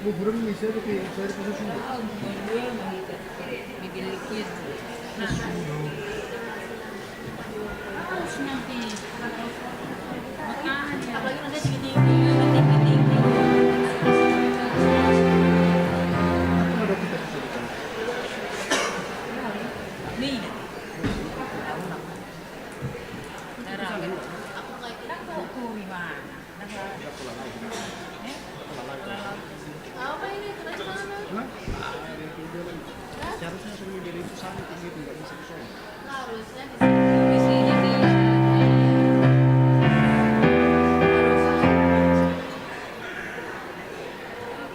Buburan bisa tapi saya punya sudah. Berdua bibir liquid. Nah, harus nanti makan ya. Apalagi nanti tinggi-tinggi. Aku ada kita bisa di sana. Nih, tahu nak. Darah. Aku kayak kita tuh gimana? Apa ini? Terus mana? Hah? Seharusnya semua diri itu sama tinggi itu nggak bisa kesana. Harusnya di sini sih.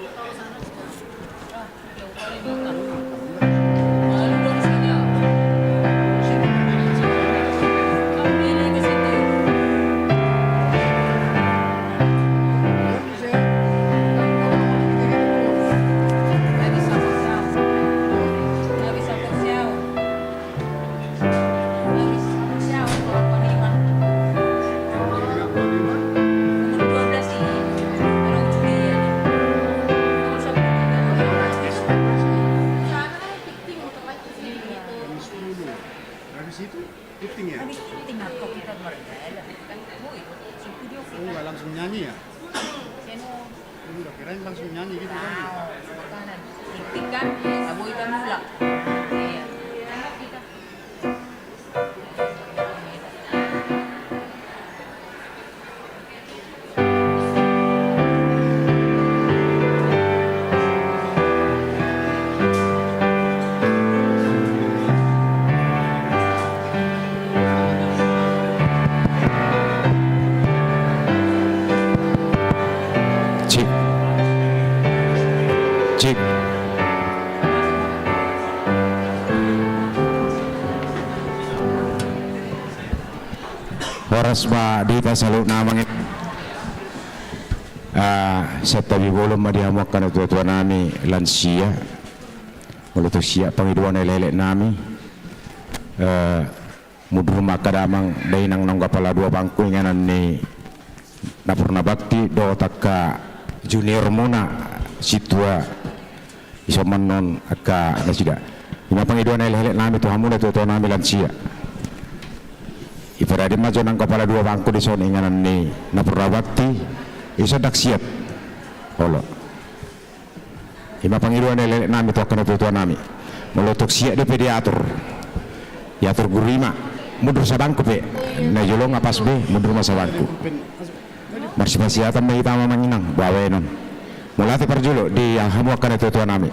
Kalau sana jauh kali bukan. Malu dong sini. Kamu pilih ke situ. Kan bisa. Nggak bisa kosiau. Nggak bisa kosiau. Nggak bisa kosiau kalau penerimaan. Nggak mau di mana? Umur 12 sih. Orang Juli ya. Umur 10 sana pikting tempat di sini gitu. Habis dulu. Habis itu fitting ya. Habis itu tinggal kok kita berjalan kan. Oh itu studio Oh kita. nggak langsung nyanyi ya? Seno Oh, udah kirain langsung nyanyi gitu kan? tahu makanan. Pikting kan. Sabo ikan mula. Iya. Enak kita. Cik, cik. Horas ba dita salut namang sa tabi bolong madihamak ka na tuwa nami lansia muluto siya pangiduan ay lele nami mudurma kadamang dainang nang kapala dua bangku nganan ni Napurna Bakti do takka junior muna sitwa iso manon akka nasiga ina pangiduan ay lele nami to hamuna to nami lansia iparadi majo nang kapala dua bangku di son inganan ni Napurna Bakti iso daksiat holo ima pangiduan ay lele nami to kana to nami molotok sia di pediatur yatur gurima mudur sa bangku pe na jolong apas be mudur sa bangku marsipasiatan may itama manginang bawe nun mulati parjulo di yang hamu akan itu tuan nami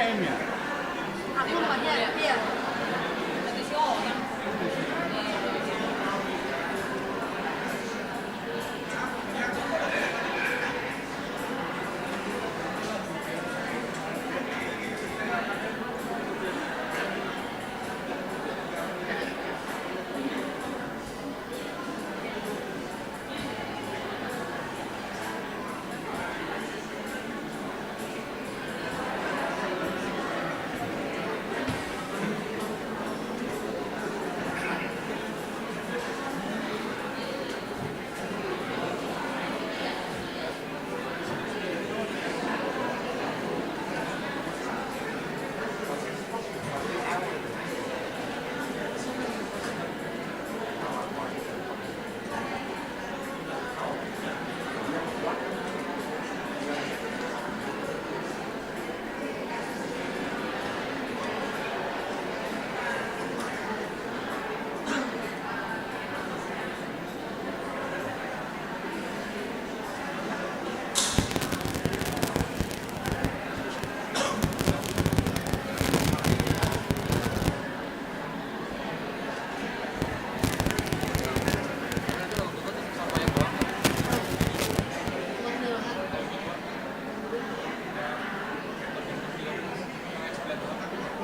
UKM-nya. Aku rumahnya iya. Tapi sih orang.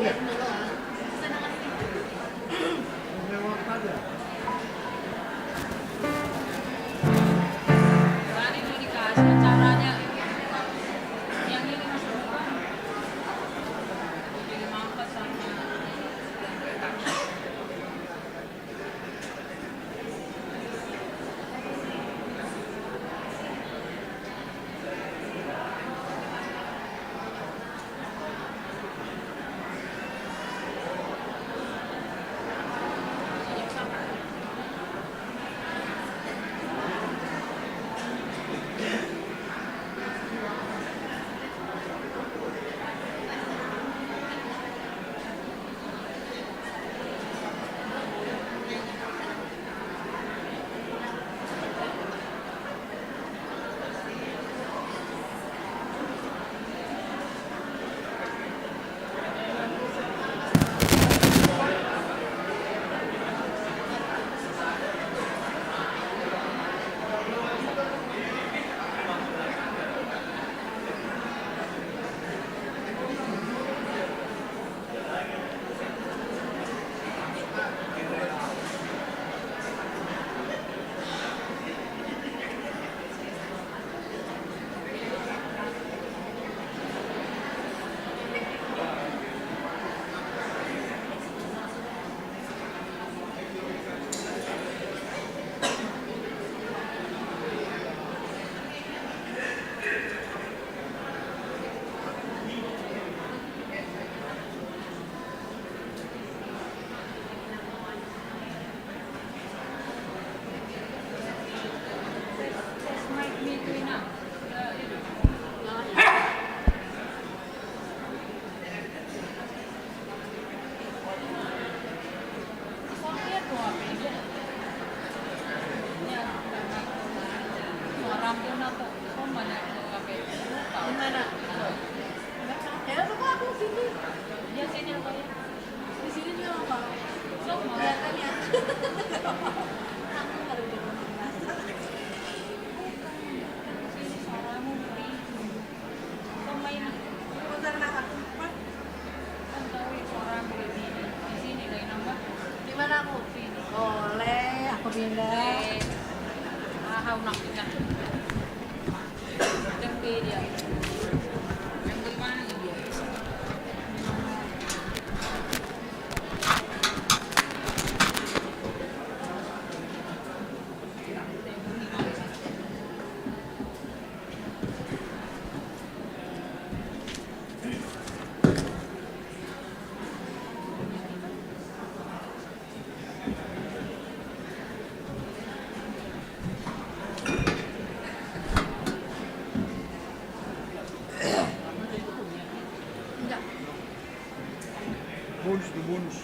Iya. Lewat aja. Kan itu dikasih caranya yang ini masuk bukan jadi mangkat sama Gimana? Ya udah kok aku sini. Ya sini apa ya? Di sini juga apa? So, mau kelihatan ya. Aku baru di rumah. Sini suaramu beri. Kau main. Bentar nak aku empat. Kan tahu suaramu di sini. Di sini lagi nambah. Di mana aku? Sini. Boleh, aku pindah. Ah, nak pindah. Tempe dia. Yang bagaimana dia? Bonus de bonus.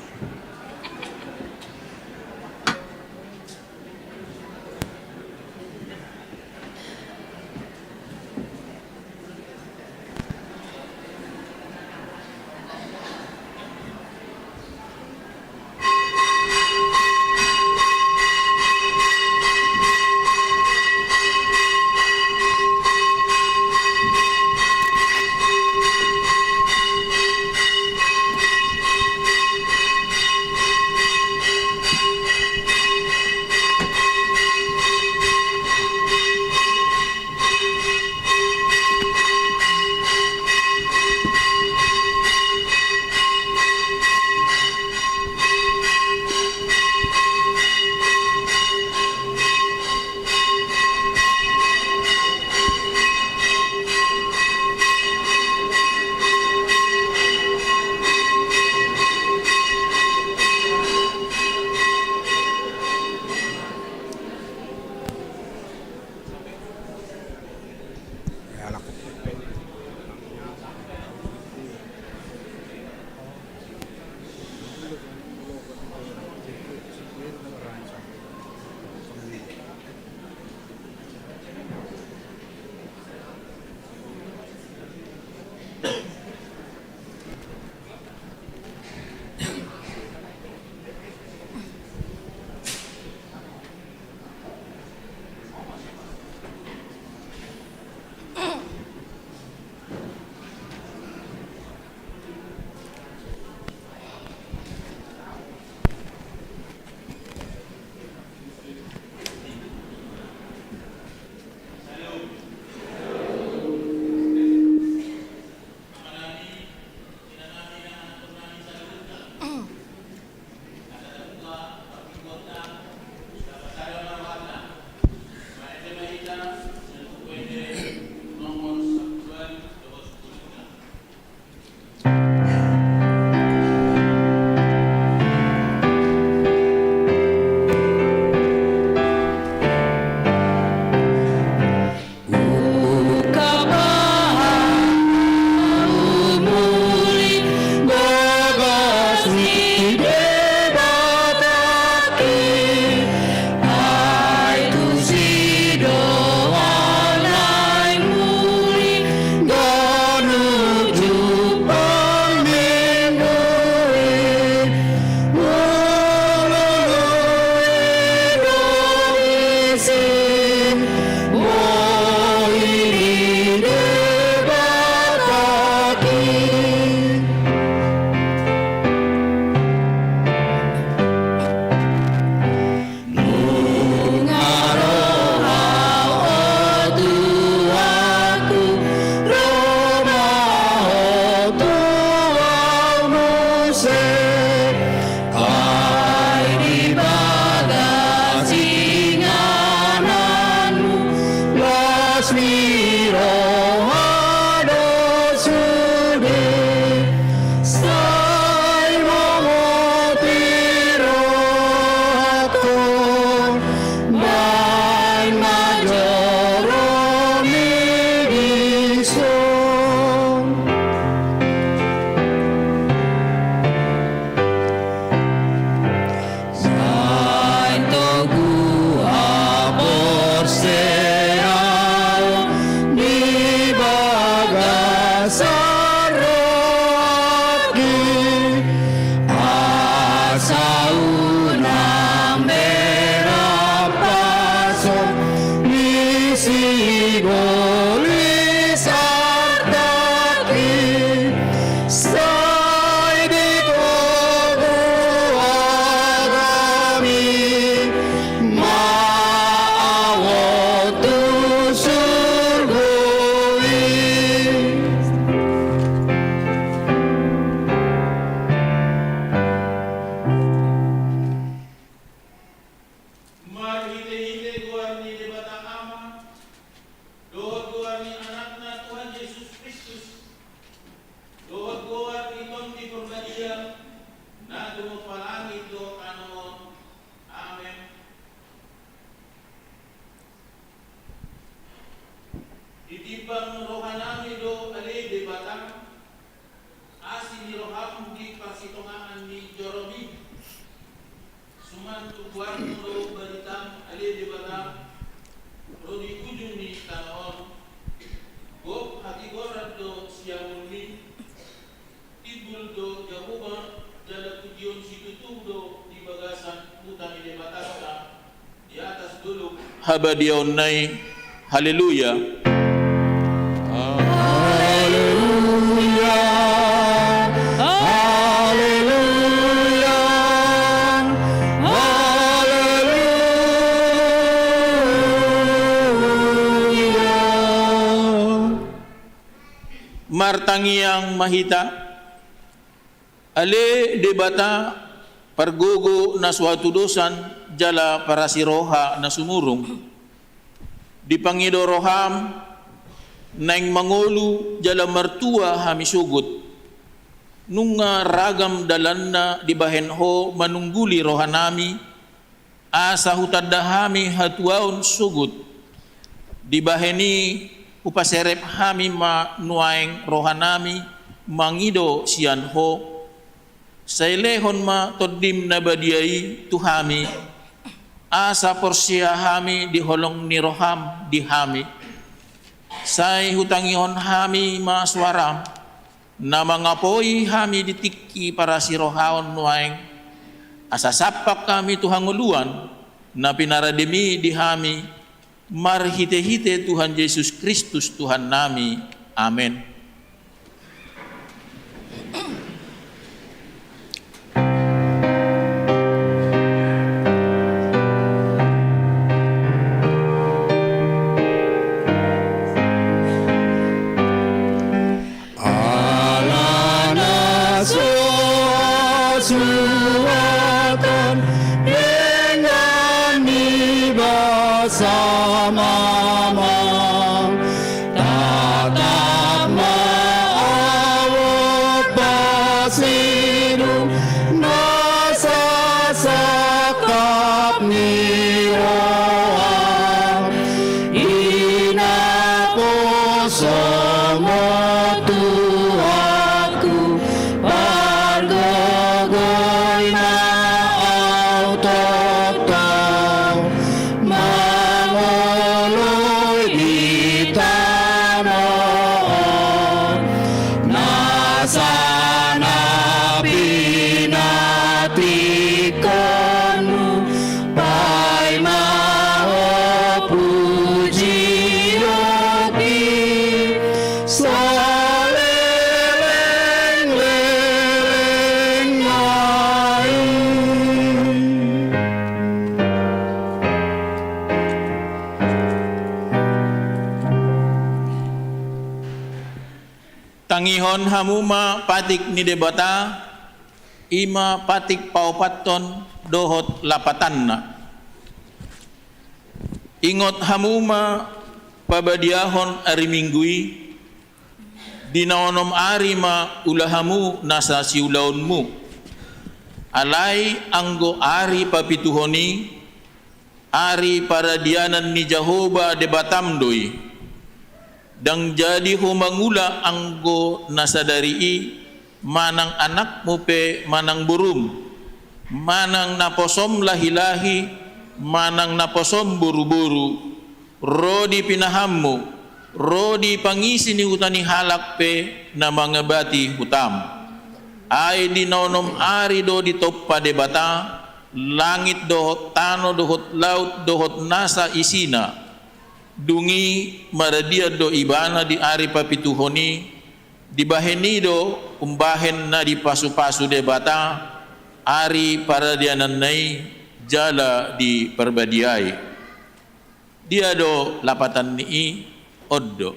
Itibang rohanami do ali de batang asin ni roham di persitongan ni Joromi suman tukuan do baritam ali de batang ro di ujung ni tanon go hati gorat do siamun ni tibul do Yahuba jala tujuan situtu do di bagasan utang de batang di atas dulu habadion nai haleluya. Martangiang mahita ale debata pergogo na suatu dosan jala para siroha na sumurung dipangido roham naing mangulu jala mertua hami sugut nunga ragam dalanna dibahenho manungguli rohanami asa hutadahami hatuaun sugut dibaheni upaserep hami ma nuaeng rohanami mangido sianho sailehon ma todim nabadiai tuhami asa porsia hami diholong ni roham dihami sai hutangihon hami ma suaram na mangapoi hami ditiki para sirohaon nuaeng asa sapak kami tuhanguluan na pinarademi di hami marhite-hite Tuhan Yesus Kristus Tuhan nami. Amin. Tangihon hamuma patik ni debata ima patik paupaton dohot lapatanna ingot hamuma pabadiahon ari minggui dinaonom ari ma ulahamu nasa siulaunmu alai anggo ari papituhoni ari paradianan ni Jehovah debatamdoi dang jadi humangula anggo nasadari manang anakmu pe manang burum, manang naposom lahi-lahi, manang naposom buru-buru, rodi pinahammu, rodi pangisi ni hutani halak pe na mangabati hutam. Ay di nonom ari do di toppa de bata, langit dohot tano dohot laut dohot nasa isina, dungi maradia do ibana di ari papituhoni, di baheni do umbahen na di pasu-pasu de bata, ari paradianan nai jala di perbadiai. Dia do lapatan ni oddo.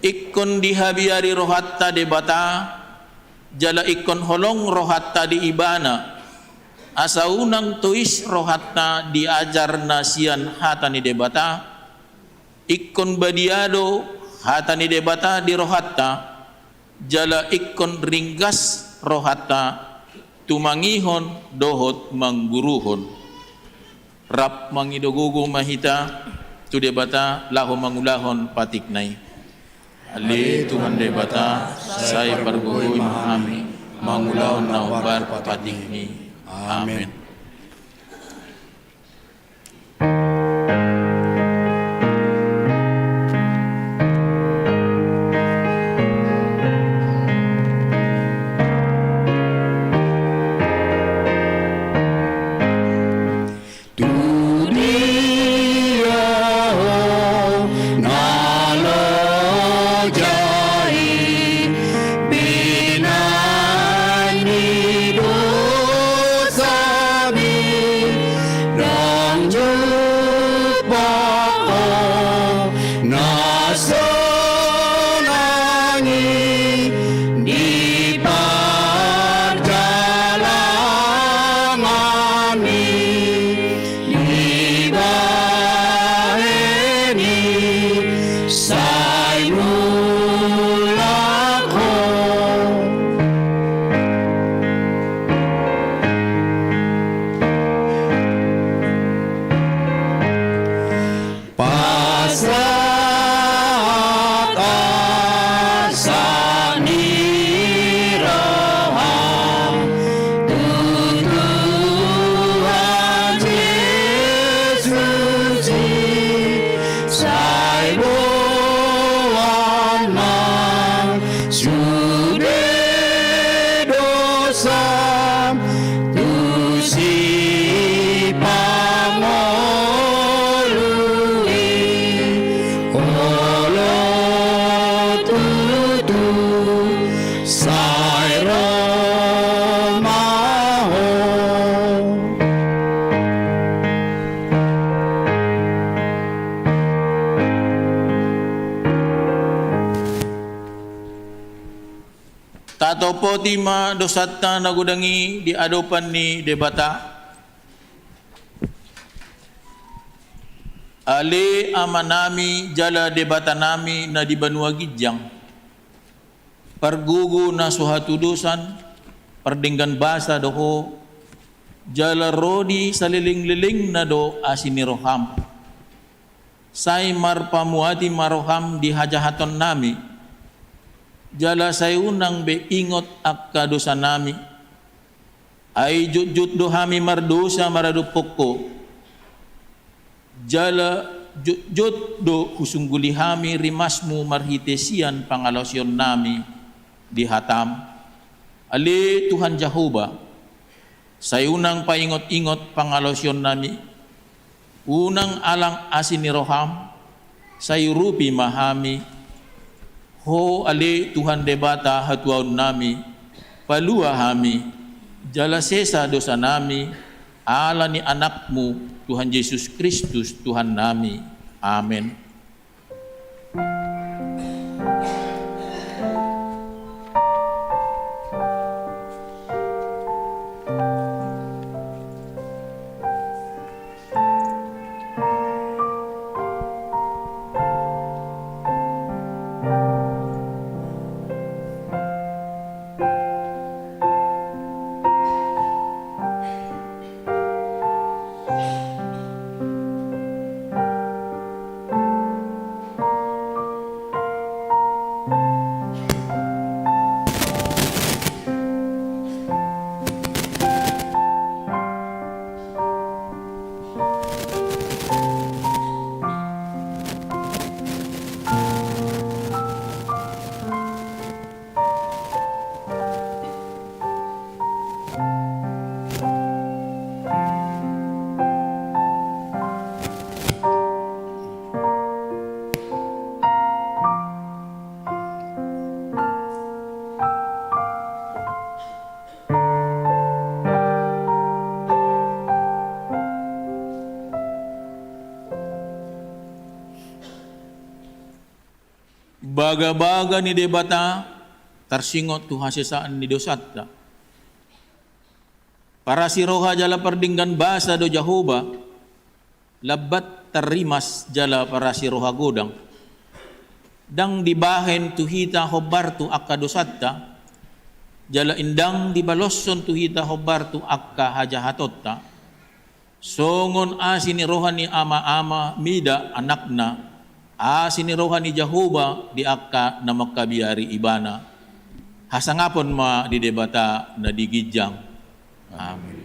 Ikon di habiari rohatta de bata, jala ikon holong rohatta di ibana, asa unang tuis rohatta diajar nasian hatani debata, ikon badiado hatani debata di rohatta, jala ikon ringgas rohatta tumangihon dohot mangguruhon, rap mangidogugo mahita tu debata lahu mangulahon patiknai. Ali Tuhan debata saya pergugui mahami mangulahon na ubar patikni. Amin. Tatopo tima dosatta nagudangi di adopan ni debata. Ale amanami jala debata nami na di Banua Gijang. Pergugu na suhatudusan, perdinggan basa doho, jala rodi saliling-liling na do asini roham. Say marpamuati maroham di hajahaton nami, jala sayunang be ingot akka dosa nami, ay jut dohami mardosa maradupoko, jala jut do husunggulihami rimasmu marhitesian pangalosyon nami di hatam. Ali Tuhan Jehovah, sayunang paingot-ingot pangalosyon nami, unang alang asini roham, sayurupi mahami, ho ali Tuhan debata hatuaun nami, palua hami, jala sesa dosa nami, ala ni anakmu, Tuhan Yesus Kristus, Tuhan nami. Amin. baga-baga ni debata tersingot tu hasisaan ni dosatta. Para si roha jala perdinggan basa do Jahoba, labat terimas jala para si roha godang. Dang dibahen tu hita hobar tu akka dosatta, jala indang dibalosson tu hita hobar tu akka hajahatotta. Songon asini roha ni ama-ama mida anakna, asini roha ni Jahoba di akka na makabiari ibana. Hasangapon ma di debata na digijang. Amin.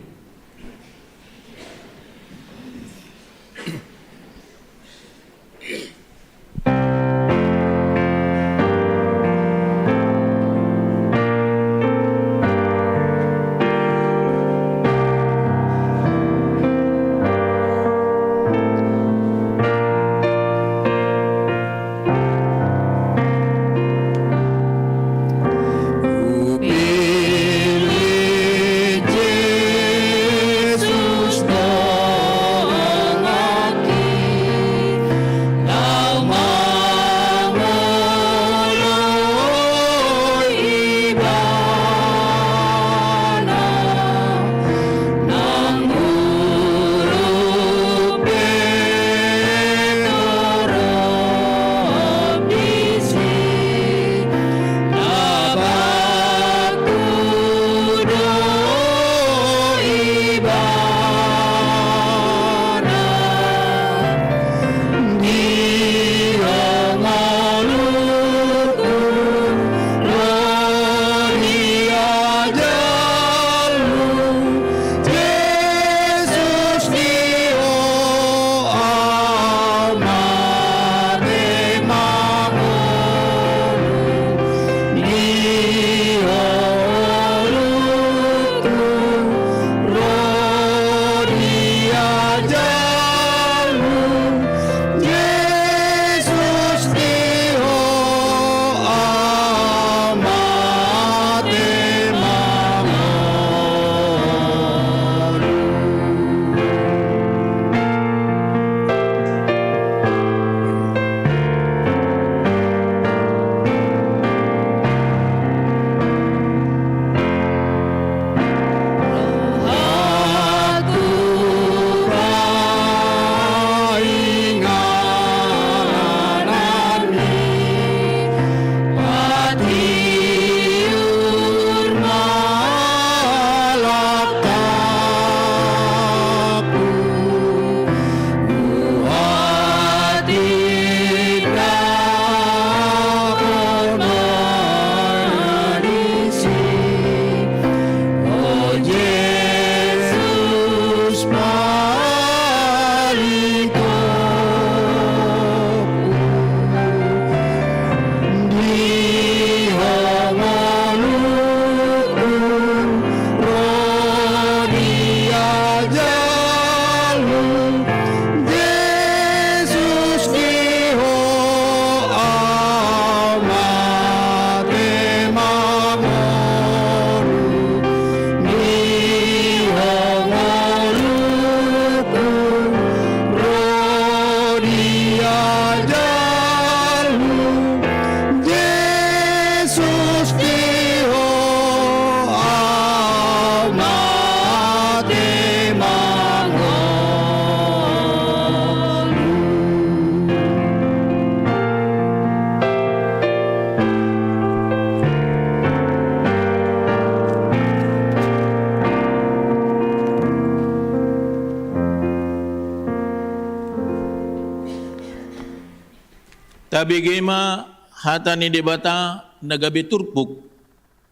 Tabigema hata ni debata nagabi turpuk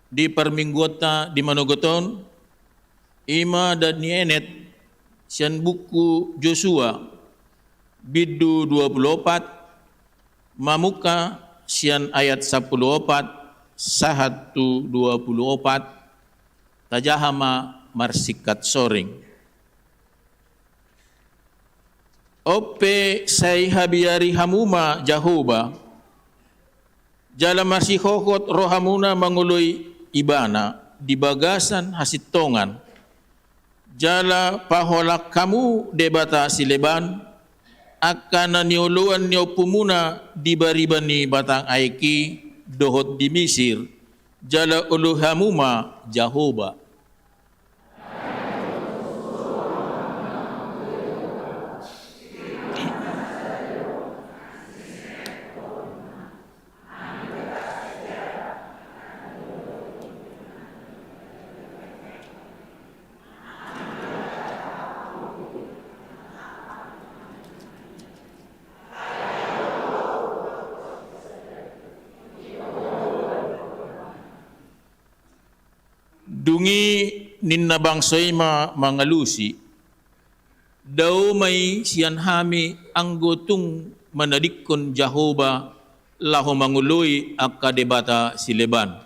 di permingguota di Manogoton ima dan nienet sian buku Joshua bidu 24 mamuka sian ayat 14 sahatu 24 tajahama marsikat soring. Ope say habiari hamuma Jahoba jala masih hokot rohamuna manguloy ibana di bagasan hasitongan jala paholak kamu debata sileban akan niuluan niyo pumuna di bariban ni batang aiki dohot di Misir jala uluhamuma Jahoba. Dungi ninna bangsoy mangalusi, daw may siyan hami ang gotong manadikon Jahoba laho manguloy akadebata sileban.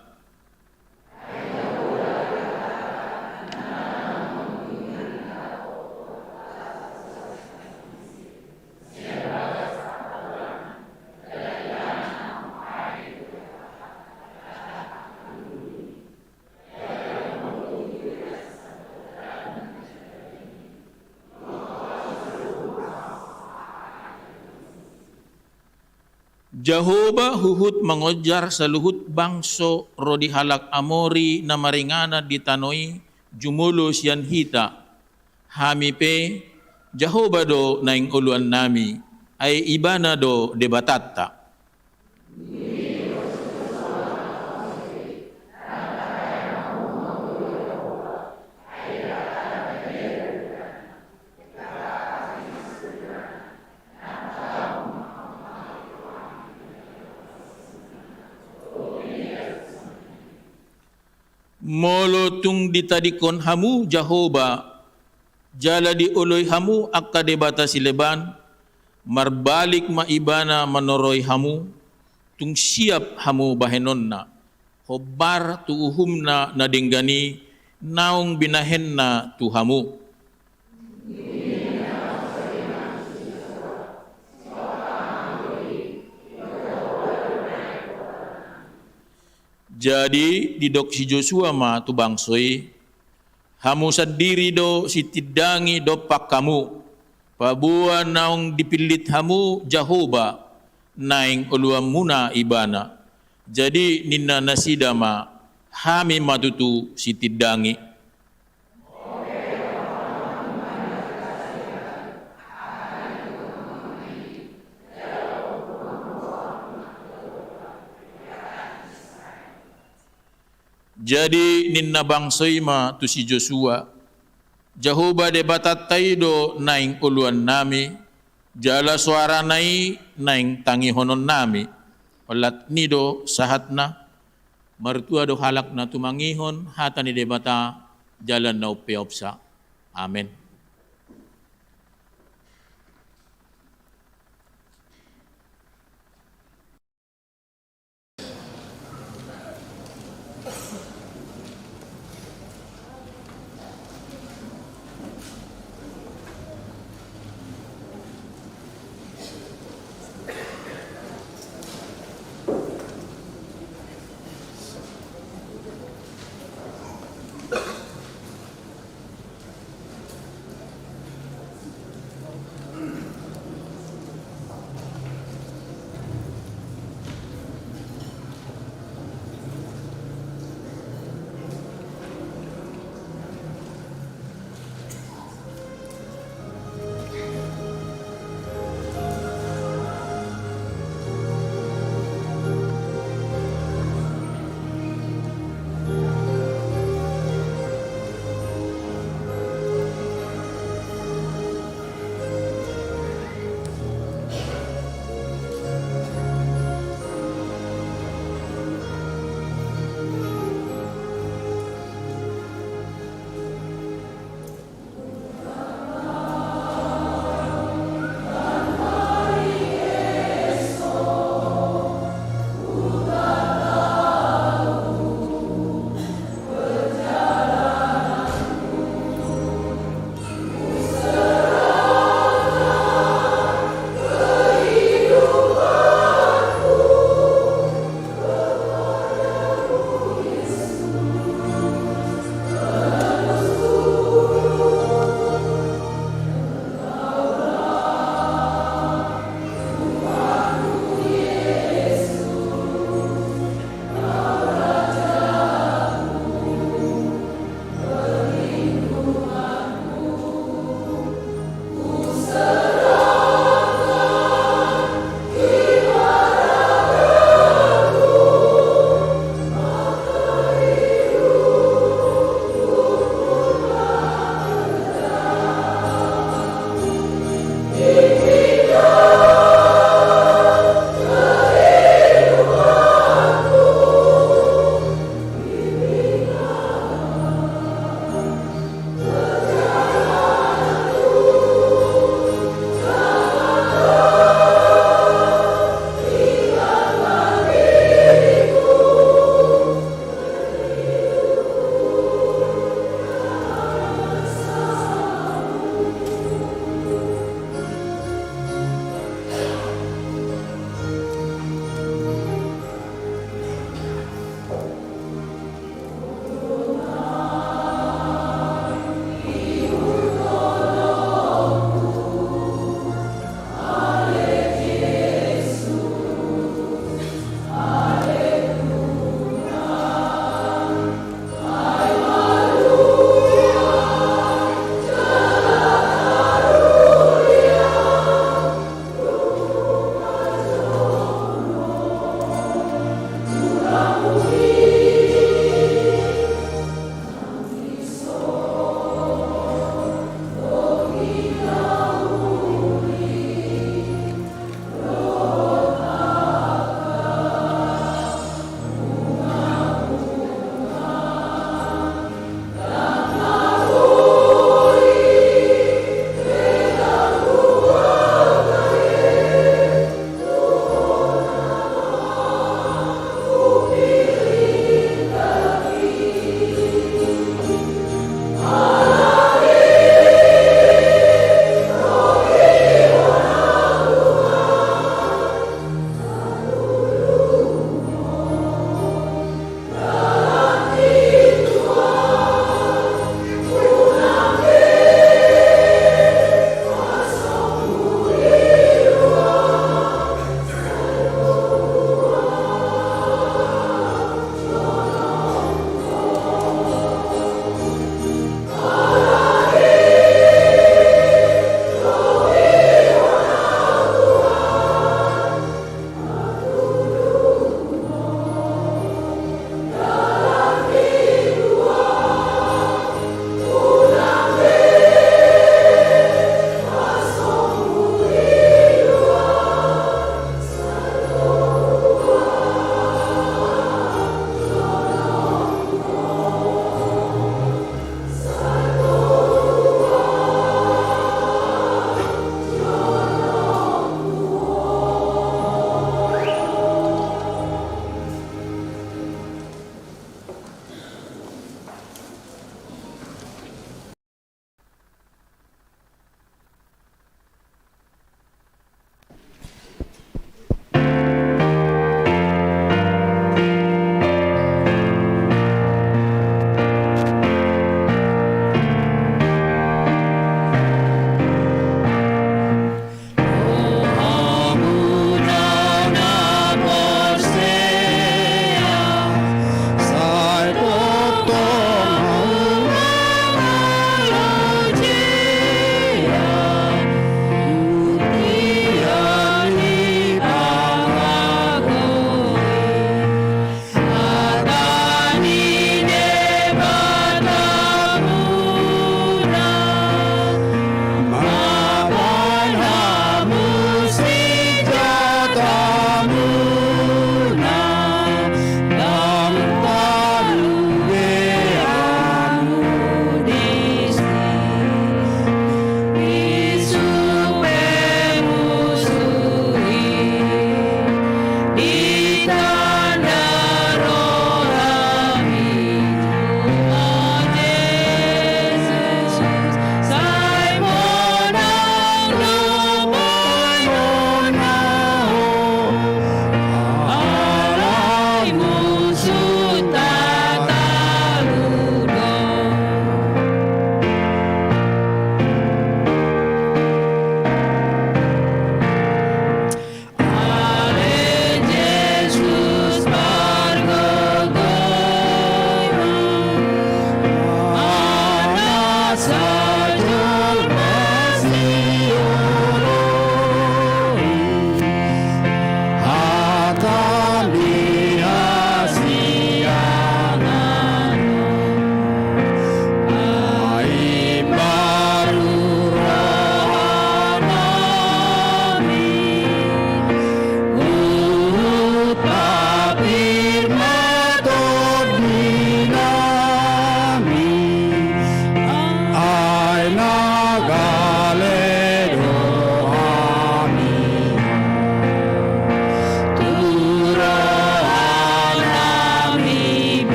Jahoba huhut mangojar sa luhut bangso rodi halak amori na maringana di tanoy jumulo siyan hita. Hami pe Jahoba do naing uluan nami ay ibana do debatatta. Molo tung ditadikon hamu Jahoba, jala di uloy hamu akadebata sileban, marbalik maibana manoroy hamu, tung siap hamu bahenon na, hobar tuuhum na nadinggani, naong binahen na tu hamu. Jadi didok si Joshua ma tu bangsoy, hamu sadiri do si tidangi do pak kamu, pabuan naong dipilit hamu Jahoba, naing uluam muna ibana. Jadi ninna nasidama, hami matutu si tidangi. Jadi ninna bangsoy ma tu si Joshua, Jahoba de batatay do naing uluan nami, jala suara nai naing tangihonon nami, olat nido sahat na, martua do halak na tumangihon, hata ni debata jalan na upeopsa. Amen.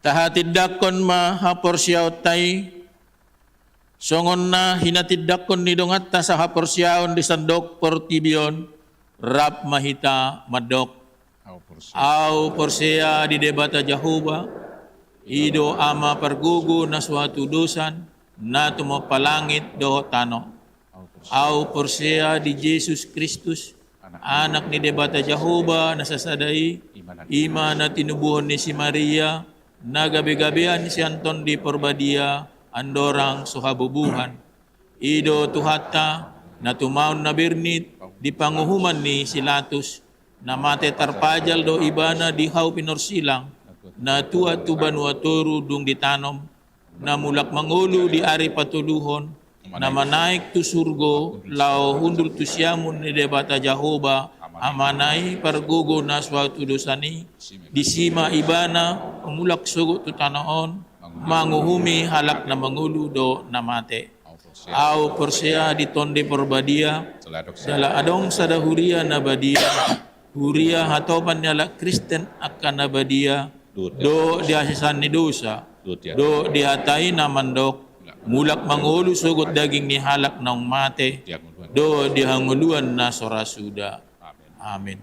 Tahatidakon mahaporsyaw tay, songon na hinatidakon ni dongat ta sa haporsyaon di sandok portibion, rap mahita madok. Au porsea di debata Jehovah, ido ama pergugu na suatu dosan, na tumapalangit do tano. Au porsea di Jesus Kristus, anak ni debata Jehovah na sasadai, ima na tinubuhon ni si Maria, na gabi-gabian si Anton di Porbadia, andorang suhabubuhan. Ido tuhata, na tumaon na birnit, di panguhuman ni Silatus, na mate tarpajal do ibana di hau pinorsilang, na tua tuban waturu dung ditanom, na mulak mangulu di ari patuluhon, na manaik tu surgo, lao hundul tu siamun ni debata Jehovah, amanai pargugo na suatu dosani, disima ibana, umulak sugo tu tanaon, manguhumi halak na mangulu do namate. Au porsea di tonde porbadia, sala adong sadahuria na badia, huria hatopan nyala Kristen akan na badia, do diasisan ni dosa, do diatai na mandok, mulak mangulu sugot daging ni halak naung mate, do dihanguluan na sorasuda. Amin.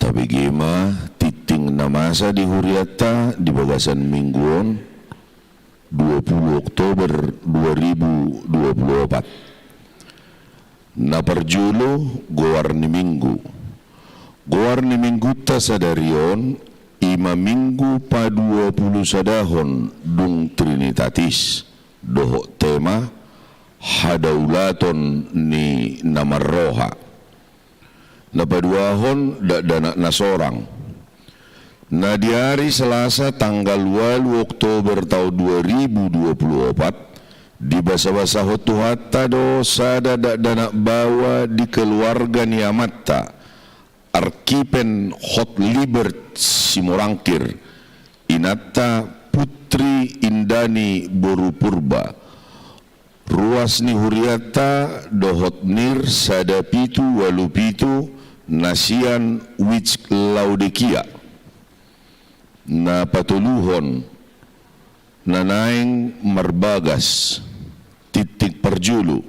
Kabigima titing na masa di Huriata di bagasan mingguon 20 Oktober 2024. Naparjulo goar ni minggu. Goar ni minggu ta sadarion 5 minggu pa 20 sadahon dung Trinitatis. Doho tema hadaulaton ni Namarroha. Napaduahon danak na sorang. Na di hari Selasa tanggal 8 Oktober tahun 2024 di basa-basa hotuhata do sada danak bawa di keluarga ni Amatta Arkipen Hot Libert Simorangkir Inata Putri Indani Borupurba ruas ni Huriata dohot nir sada pitu walu pitu nasian wich Laudekia na patuluhon na naing marbagas titik parjulu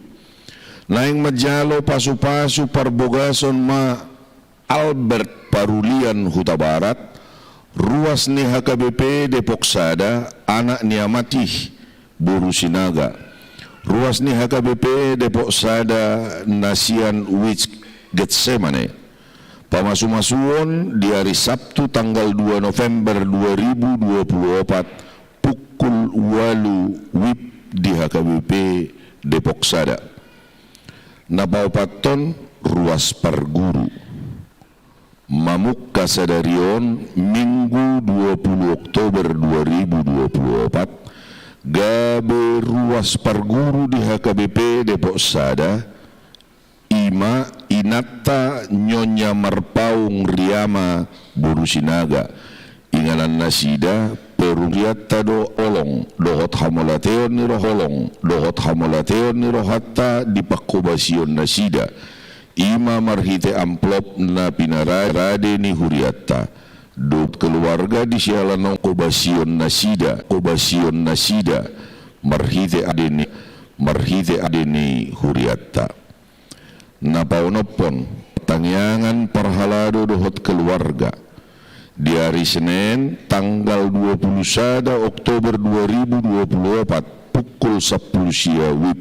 naing majalo pasu-pasu parbogason ma Albert Parulian Huta Barat ruas ni HKBP Depok Sada anak ni Amatih Borusinaga ruas ni HKBP Depok Sada nasian wich Getsemane pamasumasuon di hari Sabtu tanggal 2 November 2024 pukul 8 WIB di HKBP Depok Sada. Napaupaton ruas Parguru. Mamuk kasadarion Minggu 20 Oktober 2024 gabe ruas Parguru di HKBP Depok Sada Ima Inata Nyonya Marpaung Riama Borusinaga inganan nasida peruriata do olong dohot hamolateon ni roholong dohot hamolateon ni rohatta di pakobasion nasida ima marhite amplop na pinarade ni huriata do keluarga di sialanong kobasion nasida marhite adeni huriata napaunopon tangyangan parhalado dohot keluarga di hari Senin tanggal 21 Oktober 2024 pukul 10 siang WIB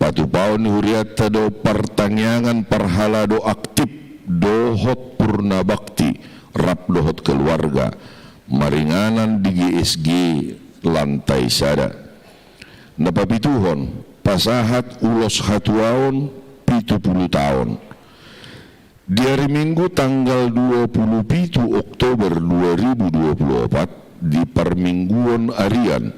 patupau ni huriata do pertangyangan parhalado aktif dohot purna bakti rap dohot keluarga maringanan di GSG lantai sada napapituhon pasahat ulos hatuaon 70 tahun. Di hari Minggu tanggal 27 Oktober 2024 di permingguan arian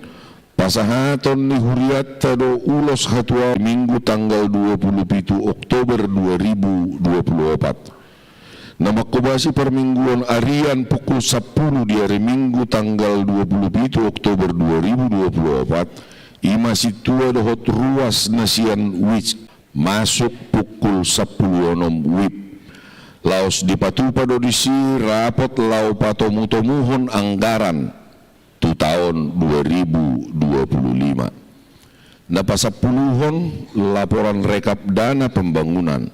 pasahaton ni huriata do ulos hatua Minggu tanggal 27 Oktober 2024 nama kobasi permingguan arian pukul 10 di hari Minggu tanggal 27 Oktober 2024 ima situa dohot ruas nasian wich masuk pukul 10 WIB laos dipatupa do disi rapot lau patomu-tomuhon anggaran tu tahun 2025 napasapuluhon laporan rekap dana pembangunan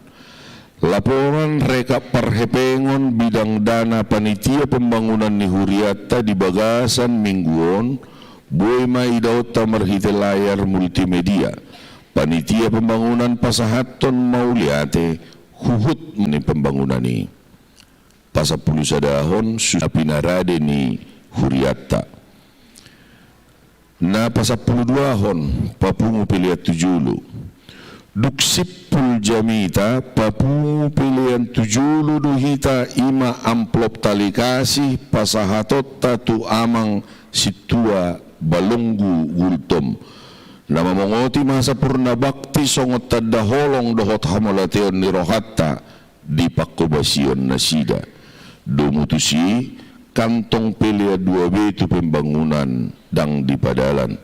laporan rekap parhepengon bidang dana panitia pembangunan ni huriata di bagasan mingguon boy maidauta marhite layar multimedia panitia pembangunan pasahaton mauliate huhut ni pembangunan ni pasapuluh sadahon sudah pinarade ni huriata na pasapuluh duahon papungu pilihan tujulu duksipul jamita papungu pilihan tujulu duhita ima amplop tali kasih pasahatot tatu amang situa balunggu gultom nama mongoti masa purna bakti songot tadda holong dohot hamolateon ni rohatta di pakobasion nasida domutusi kantong pelia 2B itu pembangunan dang di padalan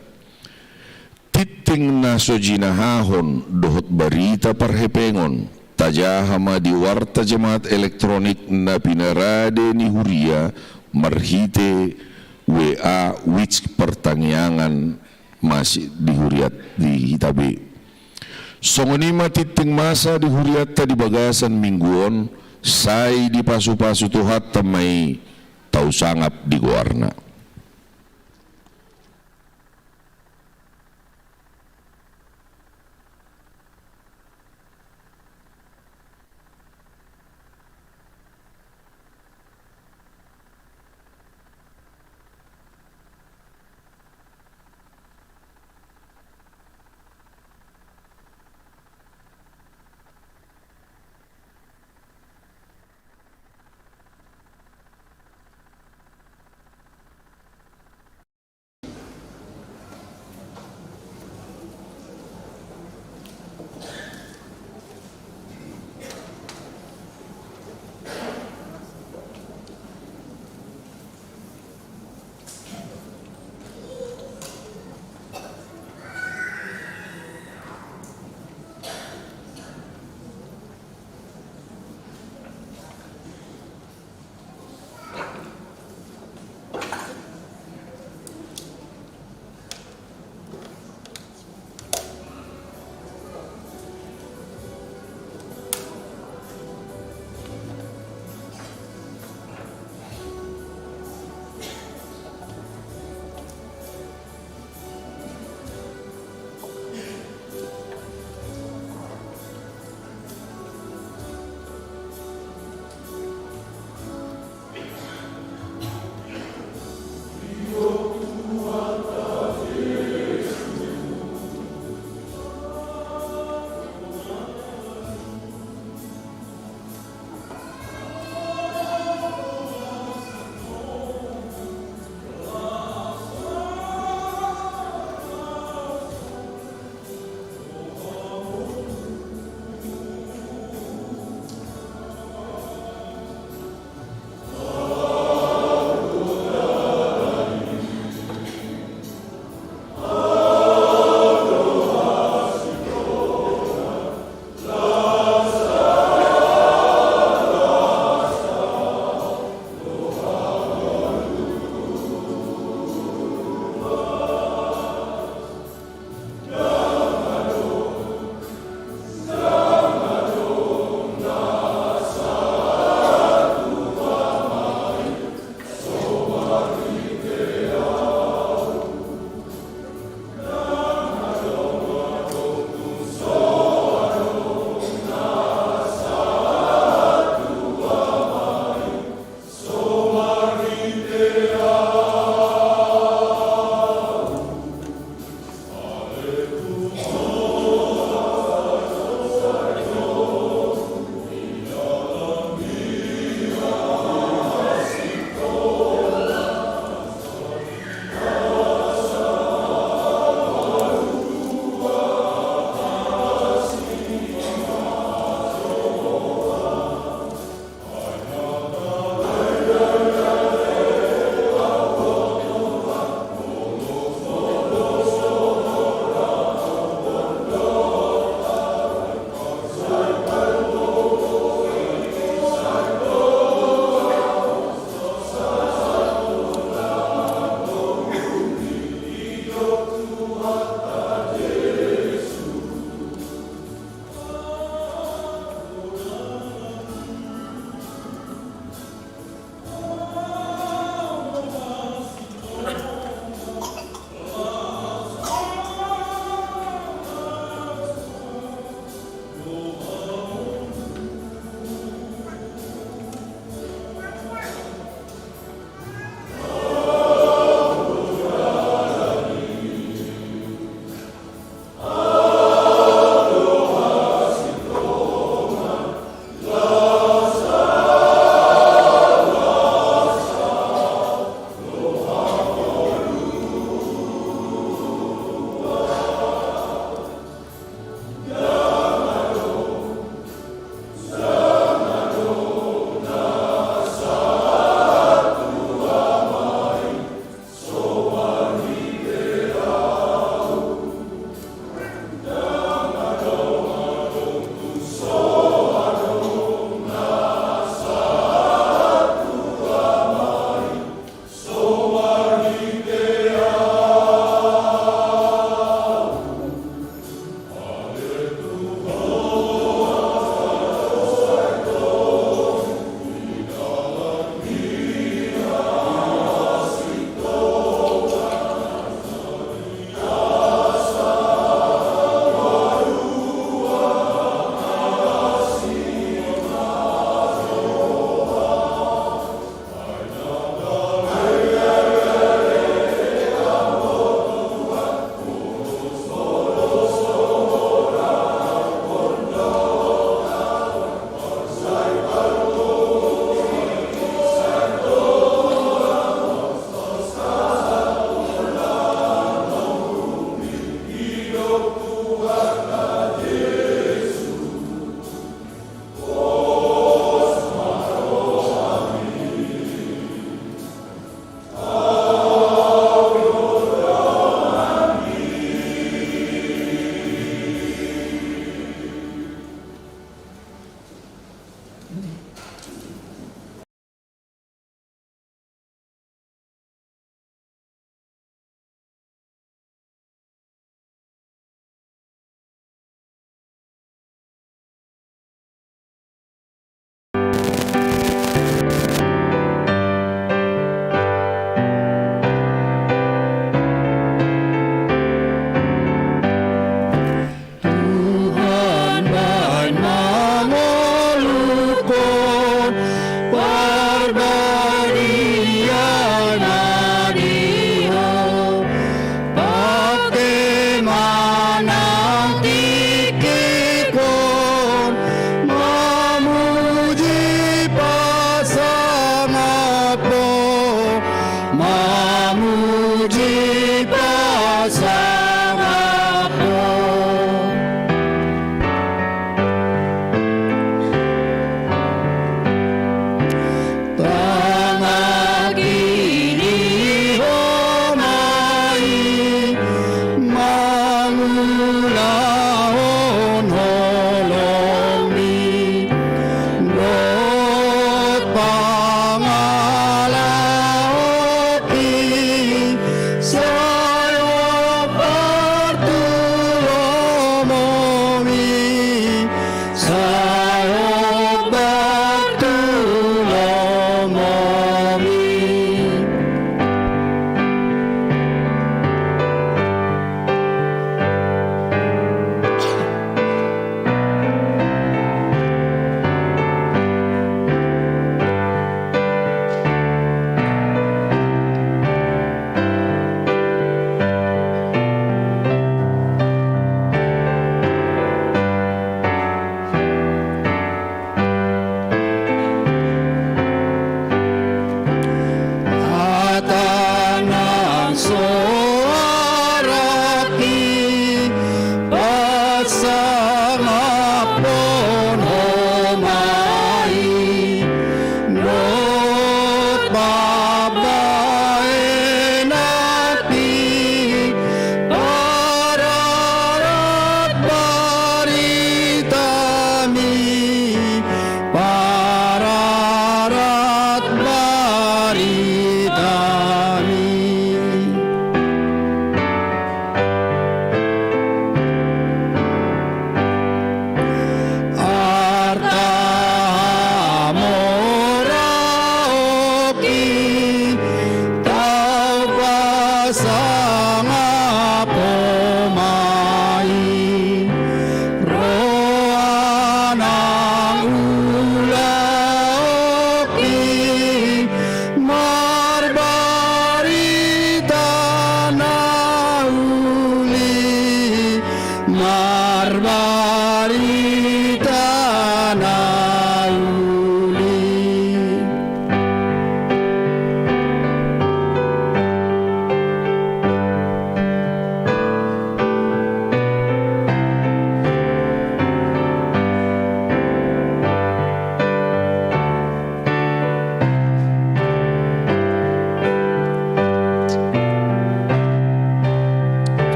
titing naso jinahahon dohot barita parhepengon tajahama di warta jemaat elektronik na pinarade ni huria marhite WA which pertangyangan masih di huriat di hitabe songonima titing masa di huriat di bagasan mingguon sai di pasu-pasu tuhat temai tau sangap di guarna.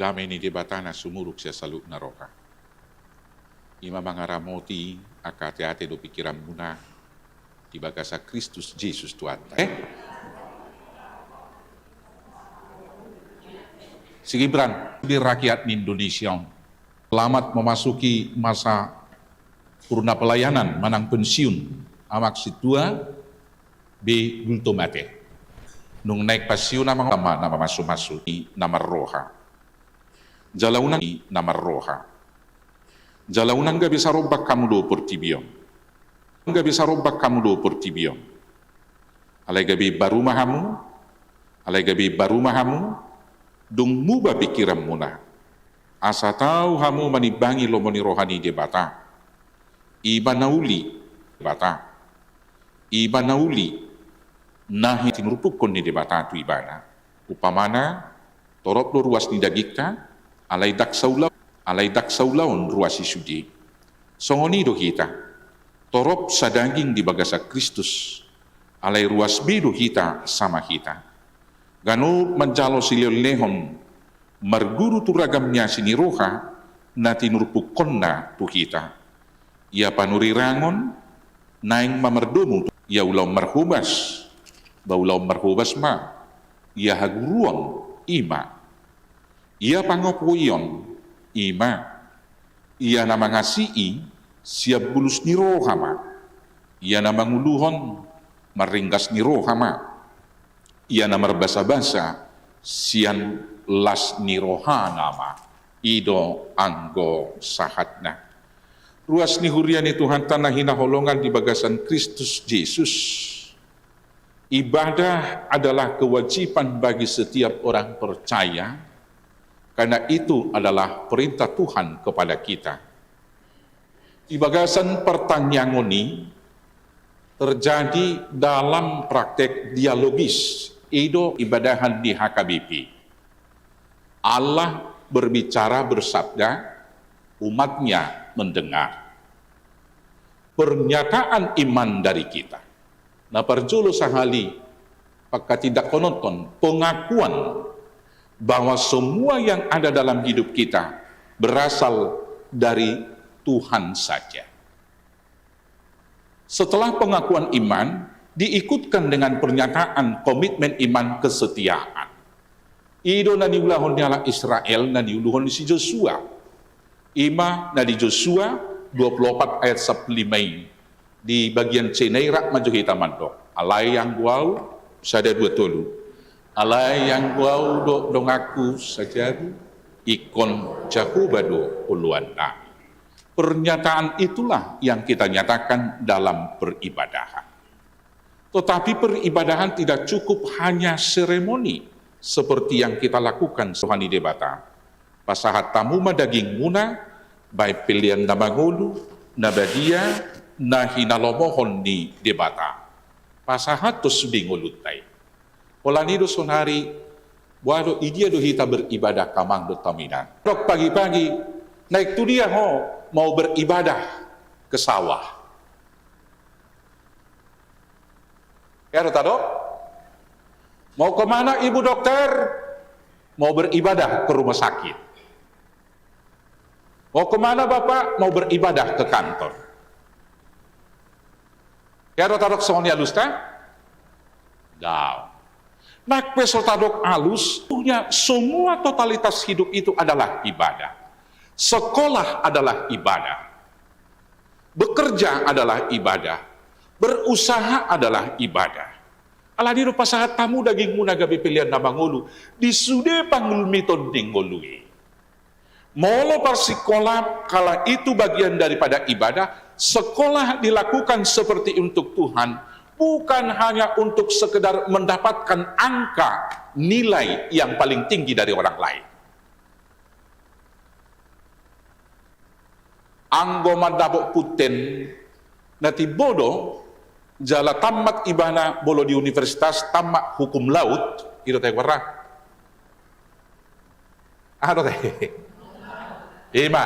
Damai ni debatana sumuruk siya saluk na roka. Ima mga ramoti akate-ate do pikiran muna tibaga sa Kristus Jesus Tuhan. Si Gibran di rakyat Indonesia selamat memasuki masa purna pelayanan manang pensiun amak situa be gulto mate. Nung naik pensiun nama masuk-masuk di nama roha. Jalaunan di nama roha. Jalaunan gak bisa robak kamu do pertibion. Gak bisa robak kamu do pertibion. Alai gabi baru mahamu, dung muba pikiran muna. Asa tahu hamu manibangi lomoni rohani debata. Iba nauli nahi tinurupukon ni debata tu ibana. Upamana torop lo ruas ni dagikta alai dak saulaon ruasi sudi. Songoni do kita torop sadaging di bagasa Kristus alai ruas bidu kita sama kita. Ganu menjalo sililehon marguru turagamnya sini roha na tinurpukonna tu kita. Ia panuri rangon naing mamerdomu ia ulau marhubas baulau marhubas ma ia haguruan ima. Ia pangopuyon ima, ia nama ngasi'i siap bulus ni rohama, ia nama nguluhon maringgas ni rohama, ia nama basa-basa sian las niroha nama ido anggo sahatna. Ruas ni huriani Tuhan tanah hina holongan di bagasan Kristus Yesus. Ibadah adalah kewajiban bagi setiap orang percaya, karena itu adalah perintah Tuhan kepada kita. Di bagasan pertanyaan ini terjadi dalam praktek dialogis Edo ibadahan di HKBP. Allah berbicara bersabda, umatnya mendengar. Pernyataan iman dari kita. Nah perjulu sahali, maka tidak penonton, pengakuan bahwa semua yang ada dalam hidup kita berasal dari Tuhan saja. Setelah pengakuan iman, diikutkan dengan pernyataan komitmen iman kesetiaan. Ido na diulahon nyala Israel na diuluhon si Joshua. Ima na di Joshua 24 ayat 15 di bagian Cenairak maju kita mandok. Alai yang guau sada dua tolu. Alai yang guau dong aku saja ikon jaku bado uluan na. Pernyataan itulah yang kita nyatakan dalam peribadahan. Tetapi peribadahan tidak cukup hanya seremoni seperti yang kita lakukan sohani debata. Pasahat tamu madaging muna, baik pilihan namangulu, nabadia, nahinalomohon ni debata. Pasahat tos bingulutai. Polanido sonari, wado idia do hita beribadah kamang do taminan. Rok pagi-pagi, naik tu dia mau beribadah ke sawah. Ya, Dok? Mau kemana ibu dokter? Mau beribadah ke rumah sakit. Mau kemana bapak? Mau beribadah ke kantor. Ya, Dok soalnya alusta? Dah. Nak pesotadok alus, punya semua totalitas hidup itu adalah ibadah. Sekolah adalah ibadah. Bekerja adalah ibadah. Berusaha adalah ibadah. Alani rupa sahat tamu daging muna gabi pilihan na mangulu, disude pangulmiton dinggolui. Molo persikolah kala itu bagian daripada ibadah, sekolah dilakukan seperti untuk Tuhan, bukan hanya untuk sekedar mendapatkan angka nilai yang paling tinggi dari orang lain. Anggo madabok puten nati bodoh jala tamat ibana bolo di universitas tamat hukum laut itu teh warna teh ima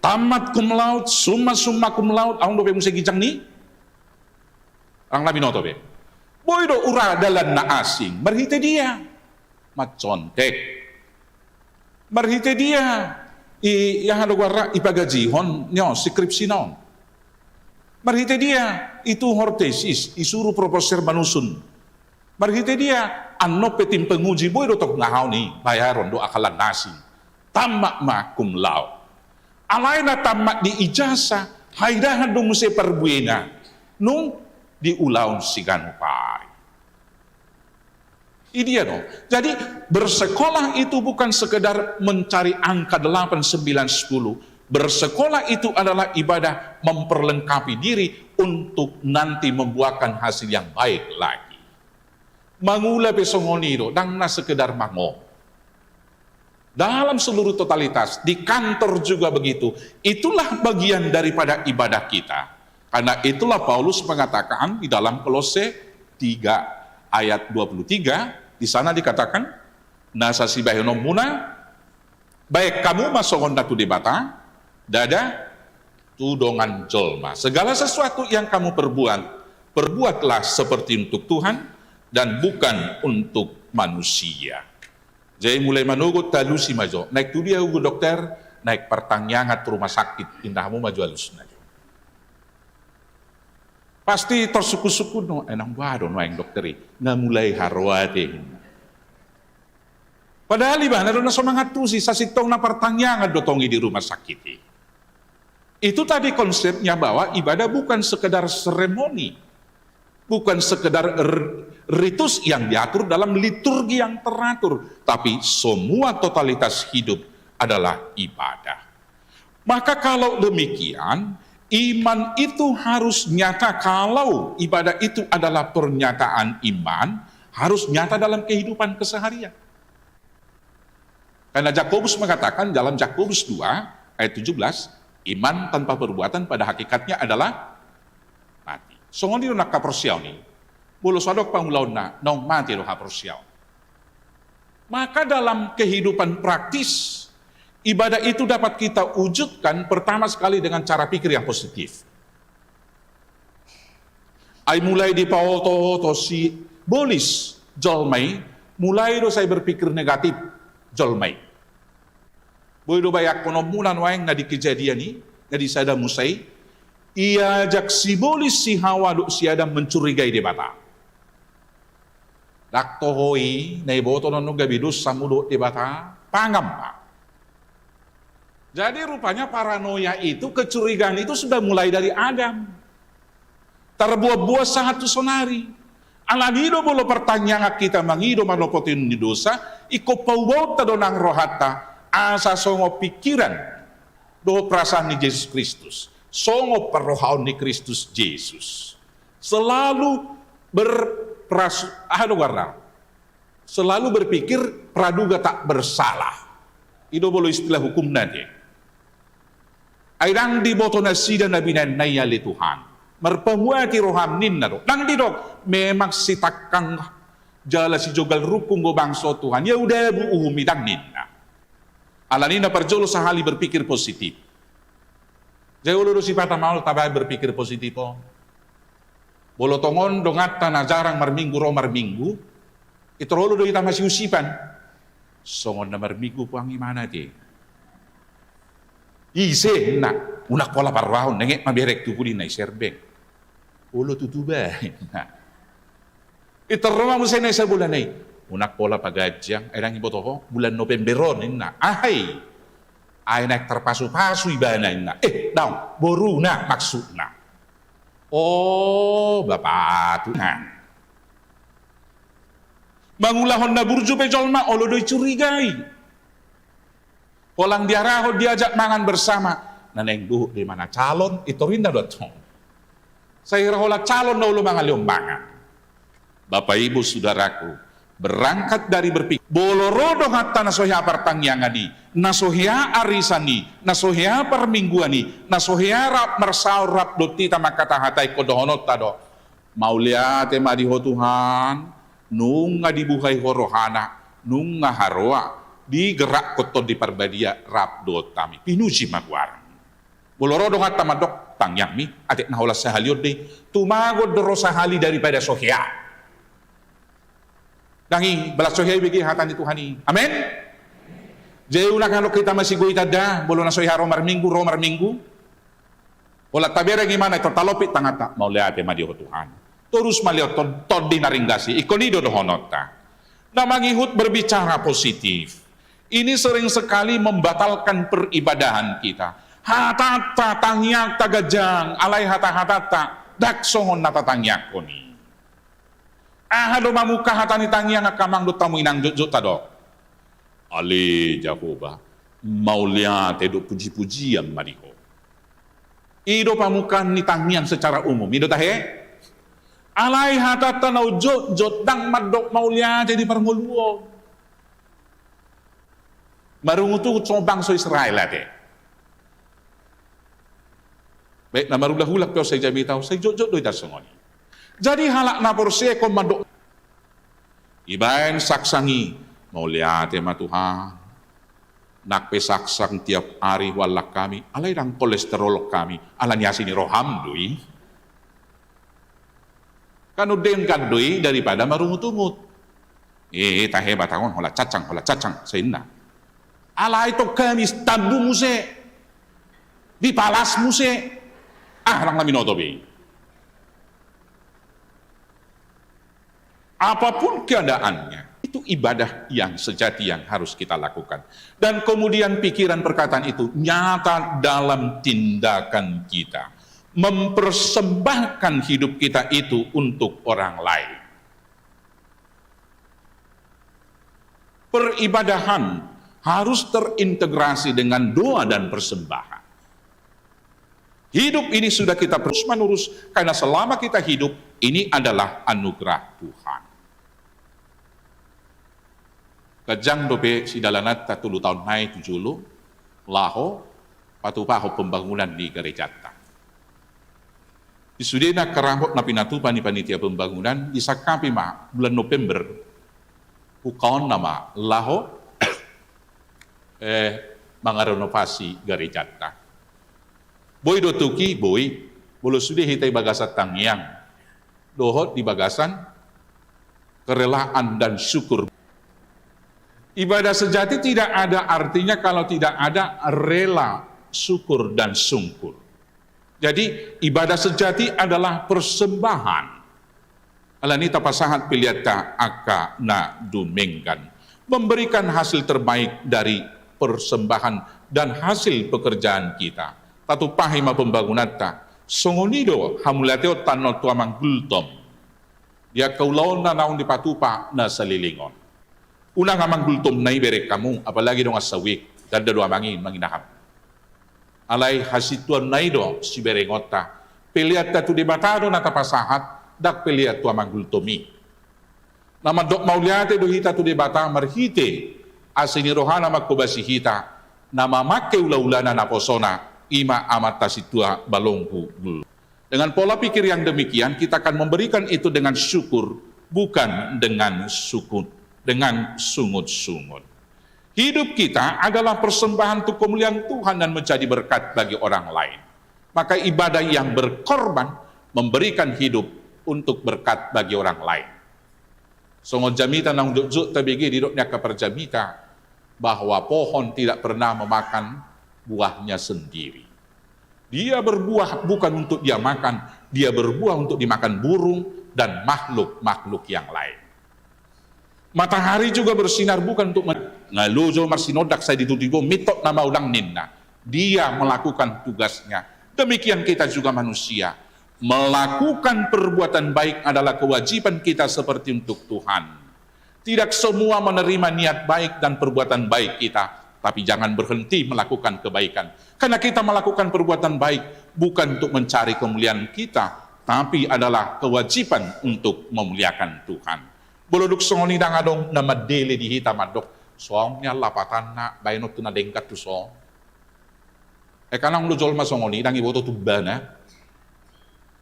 tamat kum laut summa kum laut ang dope musi gijang ni ang labi noto be boy do ura dalan na asing marhite dia macontek marhite dia yang ada warna ipagajihon nyo skripsi non marhite dia itu hortesis isuru proposer manusun. Marhite dia anno petim penguji boy do tok ngahau ni bayaron do akalan nasi. Tamak ma cum laude. Alaina tamak di ijazah haidahan do muse perbuena. Nung di ulaun sigan pari. Ini no. Jadi bersekolah itu bukan sekedar mencari angka 8, 9, 10. Bersekolah itu adalah ibadah memperlengkapi diri untuk nanti membuahkan hasil yang baik lagi. Mangula pesongoniro, dang na sekedar mango. Dalam seluruh totalitas, di kantor juga begitu. Itulah bagian daripada ibadah kita. Karena itulah Paulus mengatakan di dalam Kolose 3 ayat 23, di sana dikatakan, nasasi bahenom muna, baik kamu masongon datu debata, dada tudongan jolma. Segala sesuatu yang kamu perbuatlah seperti untuk Tuhan dan bukan untuk manusia. Jadi mulai manugot talu si majo. Naik tu dia ugu dokter, naik pertanyaan rumah sakit, indahmu maju halus. Pasti tersuku-suku no, enang wado no yang dokteri, nggak mulai harwade. Padahal iba, naroon na semangat tu si sasitong na pertanyaan dotongi di rumah sakit. Itu tadi konsepnya bahwa ibadah bukan sekedar seremoni, bukan sekedar ritus yang diatur dalam liturgi yang teratur, tapi semua totalitas hidup adalah ibadah. Maka kalau demikian, iman itu harus nyata. Kalau ibadah itu adalah pernyataan iman, harus nyata dalam kehidupan keseharian. Karena Yakobus mengatakan dalam Yakobus 2 ayat 17, iman tanpa perbuatan pada hakikatnya adalah mati. Songoni nak kapersiaw ni, bolo sadok pangulaw na nong mati lo kapersiaw. Maka dalam kehidupan praktis, ibadah itu dapat kita wujudkan pertama sekali dengan cara pikir yang positif. Ay mulai di pawoto si bolis jolmai, mulai do saya berpikir negatif jolmai. Boy do bayak kono mulan waeng na di kejadian ni, na di sada musai, ia jak si bolis si Hawa do si Adam mencurigai di bata. Dak tohoi na iboto no gabidus samudo di bata, pangam pak. Jadi rupanya paranoia itu, kecurigaan itu sudah mulai dari Adam. Terbuat-buat satu sonari. Alanido bolo pertanyaan kita mangido manopotin di dosa, iko paubot tadonang rohata, asa songo pikiran do perasaan ni Yesus Kristus. Songo perrohaon ni Kristus Yesus. Selalu selalu berpikir praduga tak bersalah. Itu bolo istilah hukum nanti. Airang di boto na sida na binanaya li Tuhan. Merpemuati roham ninna do. Nang di dok, memang si takang jala si jogal rukung go bangso Tuhan. Ya udah bu umidang ninna. Alanina perjolo sahali berpikir positif. Jauh lulu si patah maul tabay berpikir positif po. Bolo tongon dongat na jarang marminggu ro marminggu. Ito rolo do kita masih usipan. Songon na marminggu po ang imana di. Ise na unak pola parwahon nengek maberek tukulin na iserbeng. Ulo tutuba. Iteroma mo sa bulan ay unak pola pagadyang ay nang iboto ko bulan Novemberon na ay nak terpasu-pasu ibana na daw boru na maksud na. Oh bapak tu na. Mangulahon na burju pejolma olo doy curigai. Polang diaraho diajak mangan bersama. Naneng buhu di mana calon itu rinda dotong. Saya rahola calon na ulo mga liumbangan. Bapak ibu saudaraku, berangkat dari berpikir bolorodo hatta nasohya pertangyangani, nasohya arisani, nasohya permingguani, nasohya rap mersaur rap doti tama kata hatai kodohonot tado. Mauliate madiho Tuhan, nung dibuhay horohana, nung haroa. Digerak kotor di perbadia rap do tami pinuji magwarang boloro dong at tamadok tangyang mi atik naholas sa haliod de tumagod doro sa hali daripada sohya dangi balas sohya bigi hatan di Tuhan amen jeu na kano kita masigoy tada bolo na sohya romar minggu wala tabera gimana ito talopit tangata mauliate madiho Tuhan terus maliot tod di naringgasi ikonido dohonota na mangihut berbicara positif. Ini sering sekali membatalkan peribadahan kita. Hatata tangyak tagajang, alay hata-hatata, daksongon natatangyak ko ni. Ahado mamuka hatani tangyak akamang dutamu inang jujut tado. Ali Jehovah, maulia tedo puji-pujian mariho. Ido pamukan ni tangyak secara umum, ido tahe? Alay hatata na jut dang madok maulia jadi permuluan. Marungutu combang so Israel ate. Baik na marulah hulak pero saya jami tahu saya jojot do itasongoni. Jadi halak na porse komando. Ibaen saksangi mau lihat ma Tuhan. Nak pesaksang tiap hari walak kami, alay dang kolesterol kami, alanya sini roham dui. Kanu den kan dui daripada marungutumut. Tahe batangon hola cacang seinna. Ala itu kami tabu muse di palas muse lang namin otobi. Apapun keadaannya, itu ibadah yang sejati yang harus kita lakukan. Dan kemudian pikiran perkataan itu nyata dalam tindakan kita. Mempersembahkan hidup kita itu untuk orang lain. Peribadahan harus terintegrasi dengan doa dan persembahan. Hidup ini sudah kita terus-menerus, karena selama kita hidup, ini adalah anugerah Tuhan. Kajang dobe si dalanat 30 tahun naik 70, laho, patupaho pembangunan di gereja. Di sudena kerambok na pinatupan ni panitia pembangunan, isakapi ma bulan November, ukaon nama laho, mangarenovasi gereja. Boy dotuki, boy, bolo sudah hitai bagasat tangyang. Dohot di bagasan, kerelaan dan syukur. Ibadah sejati tidak ada artinya kalau tidak ada rela, syukur, dan sungkur. Jadi, ibadah sejati adalah persembahan. Alani tapasahat piliata aka na dumenggan. Memberikan hasil terbaik dari persembahan dan hasil pekerjaan kita. Tatu pahima pembangunan ta songonido hamulateo tanol tuamang gultom dia kaulaon na naong di patupa na salilingon unang amang gultom na ibere kamu apalagi dong asawik dan dua mangin manginahap alay hasituan na ido si berengota piliat tatu di batado na tapasahat dak piliat tuamang gultomi nama dok mauliate do hita tu di bata marhite asini rohana makubasi hita nama make ula-ulana na posona ima amata situa balongku. Dengan pola pikir yang demikian, kita akan memberikan itu dengan syukur, bukan dengan sukut, dengan sungut-sungut. Hidup kita adalah persembahan untuk kemuliaan Tuhan dan menjadi berkat bagi orang lain. Maka ibadah yang berkorban memberikan hidup untuk berkat bagi orang lain. Songon jamita nang dukjuk tabigi diduknya keperjamita bahwa pohon tidak pernah memakan buahnya sendiri. Dia berbuah bukan untuk dia makan, dia berbuah untuk dimakan burung dan makhluk-makhluk yang lain. Matahari juga bersinar bukan untuk ngalujo marsinodak saya dituduh mitok nama ulang ninna. Dia melakukan tugasnya. Demikian kita juga manusia. Melakukan perbuatan baik adalah kewajiban kita seperti untuk Tuhan. Tidak semua menerima niat baik dan perbuatan baik kita. Tapi jangan berhenti melakukan kebaikan. Karena kita melakukan perbuatan baik bukan untuk mencari kemuliaan kita, tapi adalah kewajiban untuk memuliakan Tuhan. Boloduk songoni dang adong nama dele di hitam adok. Soangnya lapatan na bayanot tu na dengkat tu song. Kanang lu jol masongoni dang iboto tu bana.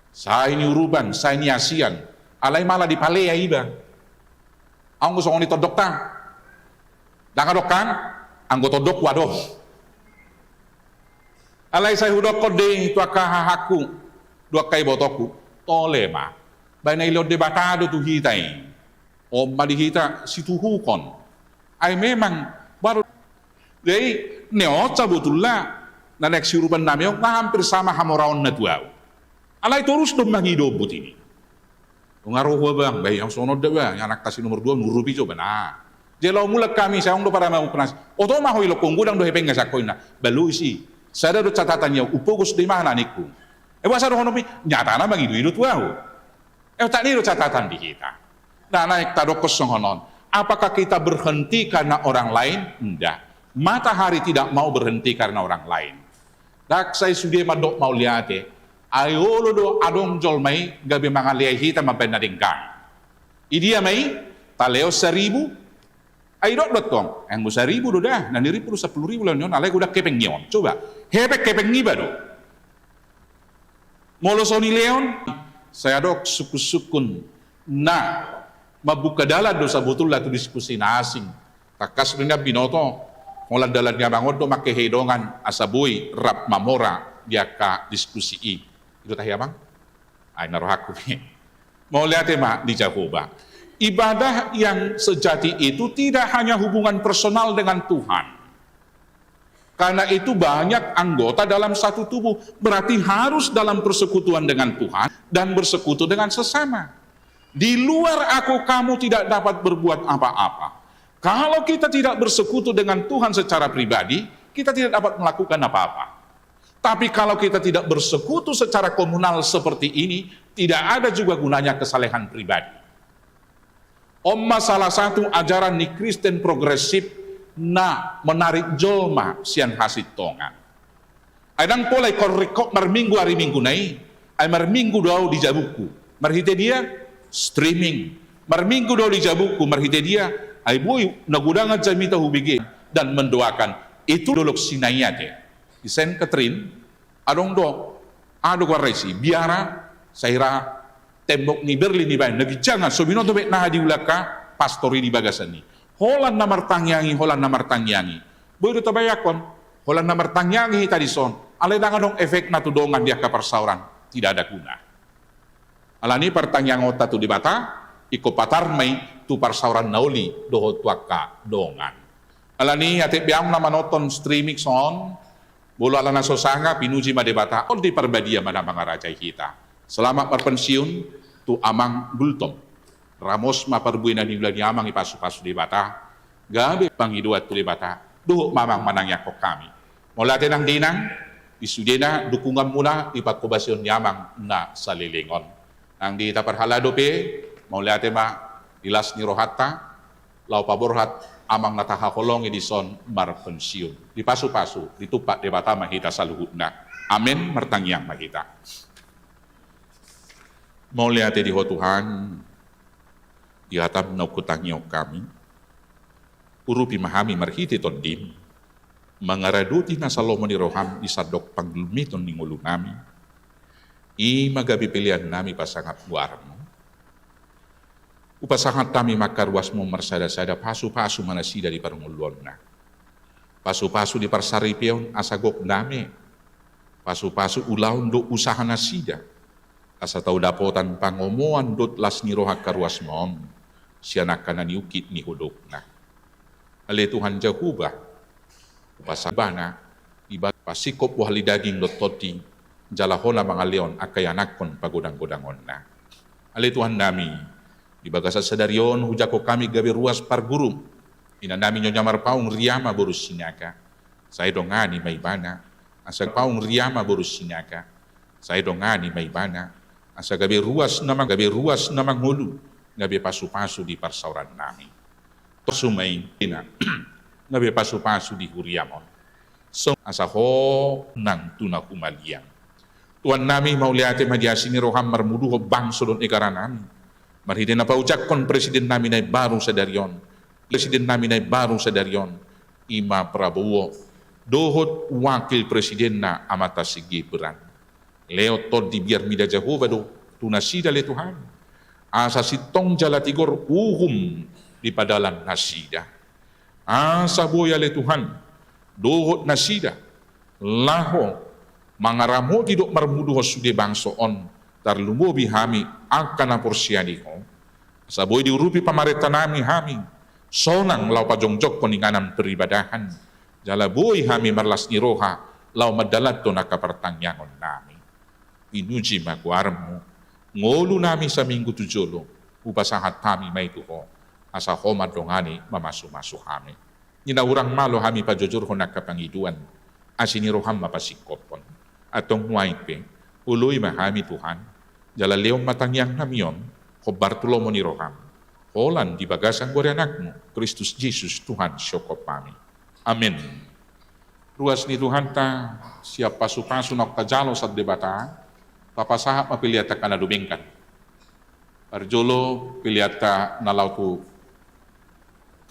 Sa ini uruban, sa ini asian. Alay malah di palea iba. Ang songoni todok tang. Dang adok kan? Anggota dok wadoh. Alay saya hudok kode itu akahahaku dua kai botoku tolema. Baina ilo debatado tu hitai. O madi hita situhukon. Ay memang baru jadi neoca butullah na next uruban namin hampir sama hamoraon na tuaw. Alay terus dong manghidob butini. Ngaruh bang, bay yang sonod bang, yang anak tasi nomor 2 nurupi coba nah. Jelaw mulak kami sa do para maupunas. Oto mahoy lo kung gudang do hepeng nga sakoy na. Balu isi. Sada do catatan niya upugos di mana niku. Wasa do honopi nyata na magiduyut wow. Tak ni do catatan di kita. Na naik tadokos song honon. Apakah kita berhenti karena orang lain? Tidak. Matahari tidak mau berhenti karena orang lain. Dak say sudah madok mau liate. Ayolo do adong jol mai gabi mangaliyay hita mabenadingkan. Idia mai taleo 1000 ay dot kong, ang mo 1,000 do dah, naniri puluh 10,000 lang yun, alay udah kepeng nyon, coba, hepek kepeng ngiba do. Molosoni leon, saya dok suku-sukun na mabuka dalan do sa butul latu diskusi na asing. Takas rin na binoto, ngolan dalan nga bangon do makehedongan asaboy rap mamora dia ka diskusi i. Itu tahi abang? Ay narohaku. Mau lihat ma di Jehovah. Ibadah yang sejati itu tidak hanya hubungan personal dengan Tuhan. Karena itu banyak anggota dalam satu tubuh. Berarti harus dalam persekutuan dengan Tuhan dan bersekutu dengan sesama. Di luar aku kamu tidak dapat berbuat apa-apa. Kalau kita tidak bersekutu dengan Tuhan secara pribadi, kita tidak dapat melakukan apa-apa. Tapi kalau kita tidak bersekutu secara komunal seperti ini, tidak ada juga gunanya kesalehan pribadi. Omma salah satu ajaran ni Kristen progresif na menarik jolma sian hasit tonga. Adang polai korrekok marminggu hari minggu nai, ay marminggu dau di jabuku. Marhite dia streaming. Marminggu dau di jabuku marhite dia ay boy nagudangan jamita hubigi dan mendoakan itu dolok sinayate. Di Saint Catherine adong do ado kwaresi biara saira tembok ni Berlin ni bayan nagijanga so binoto bet na di ulaka pastori di bagasani holan na martangyangi boy do tabayakon holan na martangyangi tadi son alay dangan dong efek na tudongan dia ka persauran tidak ada guna alani pertanyaan ota tu di bata iko patar may tu persauran nauli doho tuaka dongan alani ate biang na manoton streaming son bolo ala na sosanga pinuji madebata ol di perbadia mana mga raja kita. Selamat berpensiun tu amang bultom. Ramos maperbuin na nila ni amang ipasu-pasu di bata. Gabi pangiduat tu di bata. Duhuk mamang manangyak ko kami. Mula tinang dinang, isudena dukungan muna ipagkubasyon ni amang na salilingon. Nang di taparhalado pe, mula tema dilas ni rohata, lau paborhat amang natahakolong edison marpensiun. Dipasu-pasu, ditupak di bata mahita saluhut na. Amin, mertangyang mahita. Mau lihat di Tuhan, di hatap na kutangyo kami, urupi mahami marhiti tondim, mangaraduti na salomo ni roham isadok panglumiton ni ngulu nami, i magabi pilihan nami pasangat buarmo, upasangat kami makarwas mo marsada-sada pasu-pasu manasida di parungulon na, pasu-pasu di parsaripion asagok nami, pasu-pasu ulaun do usaha nasida, asa tau dapotan pangomoan dot las ni rohak karwas mon sianak kanan yukit ni hudok na ale Tuhan Jehova pasabana ibat pasikop wahli daging dot toti jalahona mga leon akayanakon pagodang-godangon na ale Tuhan nami di bagasa sadarion hujako kami gabi ruas pargurum ina nami nyonya marpaung riyama borus sinaka saya dongani may bana asa paung riyama borus sinaka saya dongani may bana asa gabi ruas namang hulu gabi pasu-pasu di parsauran nami tosumay ina gabi pasu-pasu di huriamon so asa ho nang tuna kumaliang Tuhan nami mauliate madiasi ni roham marmuduho bangso don negara nami marhide na paucakon presiden nami na baru sadarion Ima Prabowo dohot wakil presiden na amata sige beran Leo tod di biar mida Jehova do tunasida le Tuhan. Asa sitong jalatigor di padalan nasida. Asa boya le Tuhan dohot nasida. Laho mangaramo tidok marmudu sude bangso on tarlumubi hami akan porsiani ko. Asa boy diurupi pamareta nami hami sonang lau pajongjok koninganam peribadahan. Jala boy hami marlas ni roha lau madalat to nakapertangyangon nami. Inuji maguarmo, ngolu nami sa minggu tujolo, upasahat kami may tuho, asa homa dongani mamasu-masu kami. Ninaurang malo kami pajujur ho nakapangiduan, asiniroham mapasikopon. Atong nuaype, uloy mahami Tuhan, jala leong matangyang namiyon, ho Bartolomo ni roham. Holan di bagasang anakmu, Kristus Jesus Tuhan syokop kami. Amin. Ruas ni Tuhan ta, siap pasu-pasu nak tajalo sa debata, papasahap mapiliata ka na dumingkan. Parjolo piliata nalautu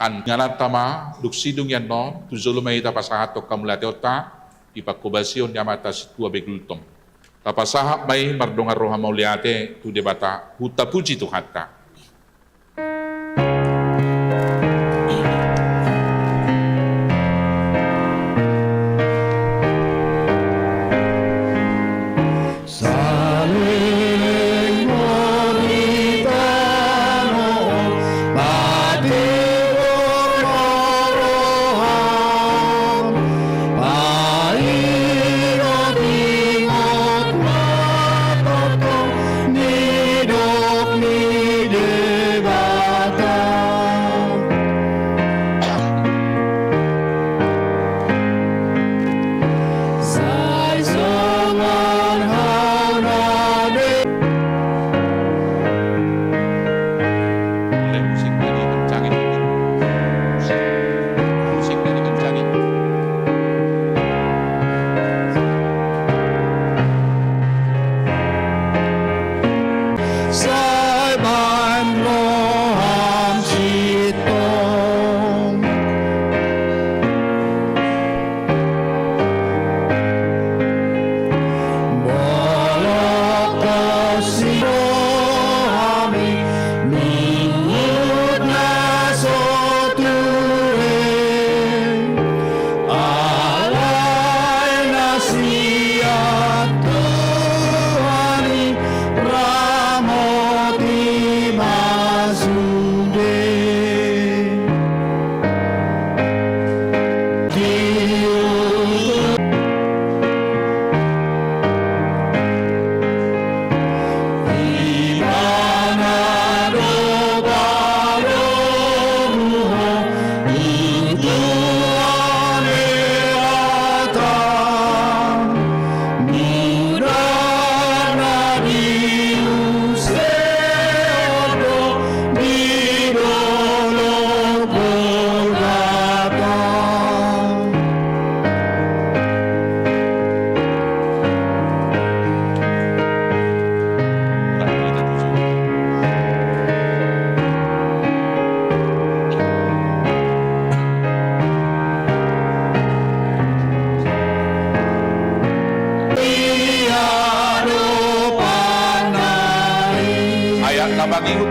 kan nyalatama duksidung yan no, tujolo may tapasahatok kamulateota, ipakubasyon yamata situa begultom. Tapasahap may mardongar roha mauliate, tu debata, hutapuji Tuhan ta. Ni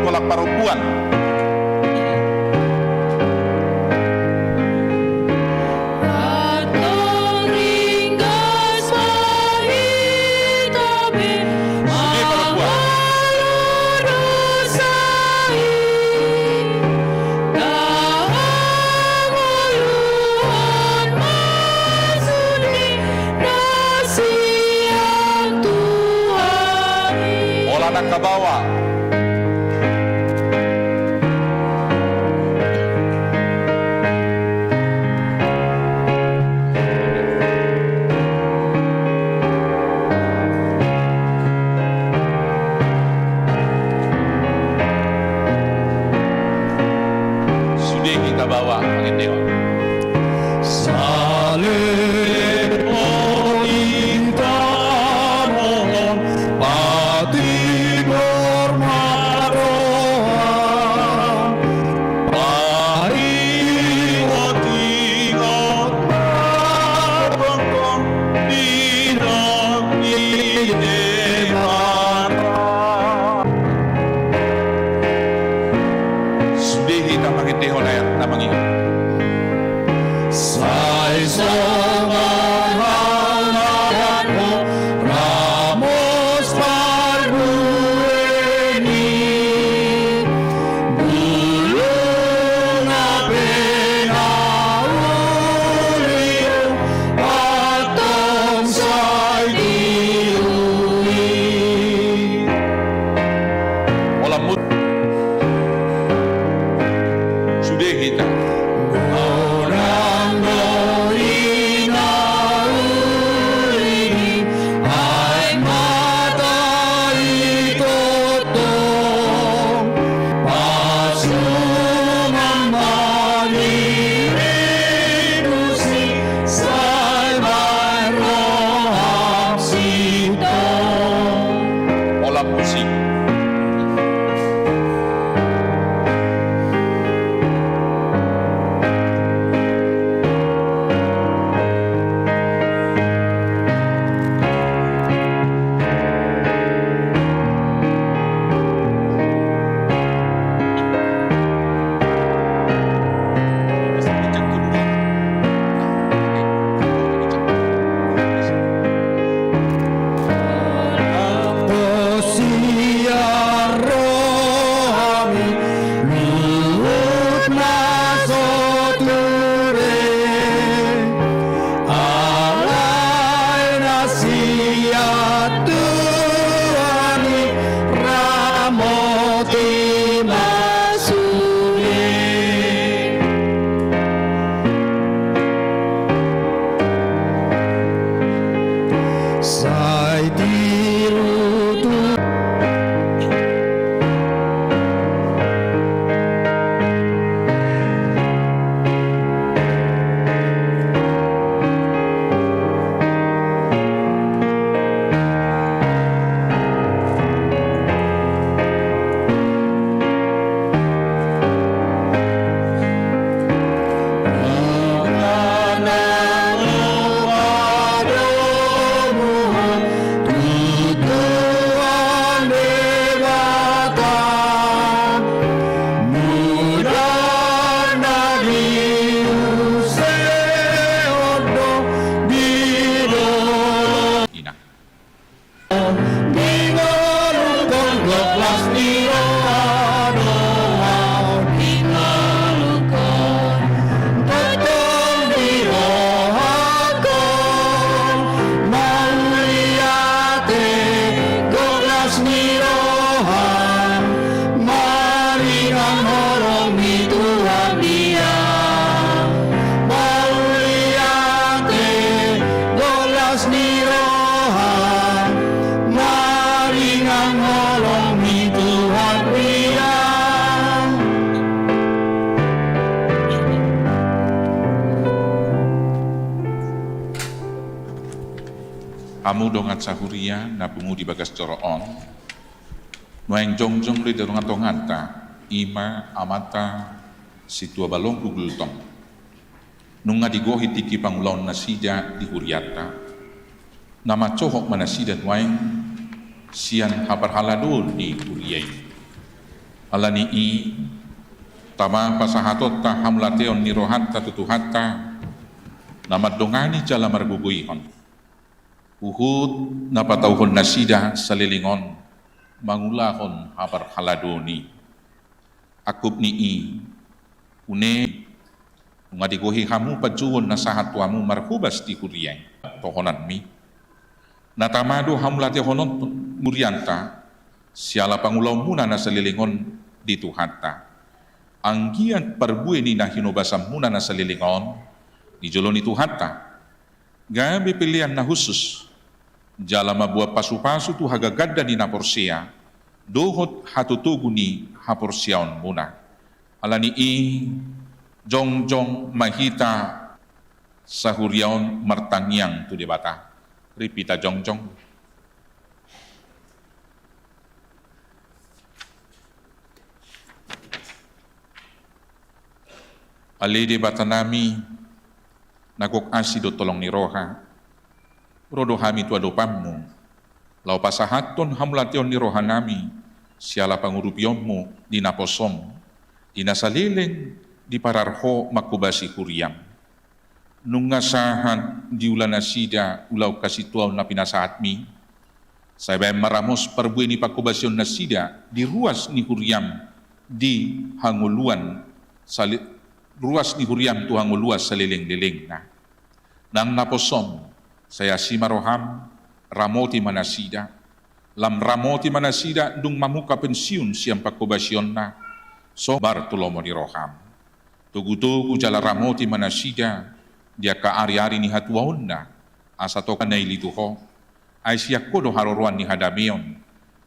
walak perempuan. Anak ke bawah. Sudah kita bawa pakai dewa. Sudah kita pakai dewa namanya. Sudah kita. Olah musik. Amu dongat sahuria napungu di bagas coroon nuang jongjong li darunga tonganta ima amata situa balong gultong nunga digohi tiki pangulaon nasida di huriata nama cohok manasida nuang sian habar haladul di huriyai alani i tama pasahatot ta hamlateon ni rohatta tutuhatta namadongani jala marguguihon uhud napatauhon nasida salilingon mangulahon habar haladoni akub ni i une ngadigohi hamu pajuon nasahat tuamu marhubas di kuriyai tohonan mi natamado hamlate honon murianta siala pangulau muna na salilingon di tuhata anggian parbue ni nahinobasam muna na salilingon di jolon itu tuhata gabi pilihan na husus jala mabuat pasu-pasu tu hagagadda ni naporsia dohot hatutugu ni haporsiaon muna alani i jong mahita sahuriaon martangiang tu debata ripita jong ali debata nami nagok asido tolong ni roha rodo hami tu adopammu lau pasahaton hamlation ni roha nami siala pangurupionmu di naposom di nasalileng di pararho makubasi huriam nung ngasahan di ulan nasida ulau kasituaw na pinasahat mi saya maramos perbuai ni pakubasyon nasida di ruas ni huriam di hanguluan ruas ni huriam tu hanguluas saliling-liling na nang naposom saya simaroham ramoti manasida lam ramoti manasida dung mamuka pensiun siang pakubasyon na sobar tulomo ni roham tugu-tugu jala ramoti manasida dia ka ari-ari ni hatuaonna asa toka na ilituho ay siya kodo haroruan ni hadamion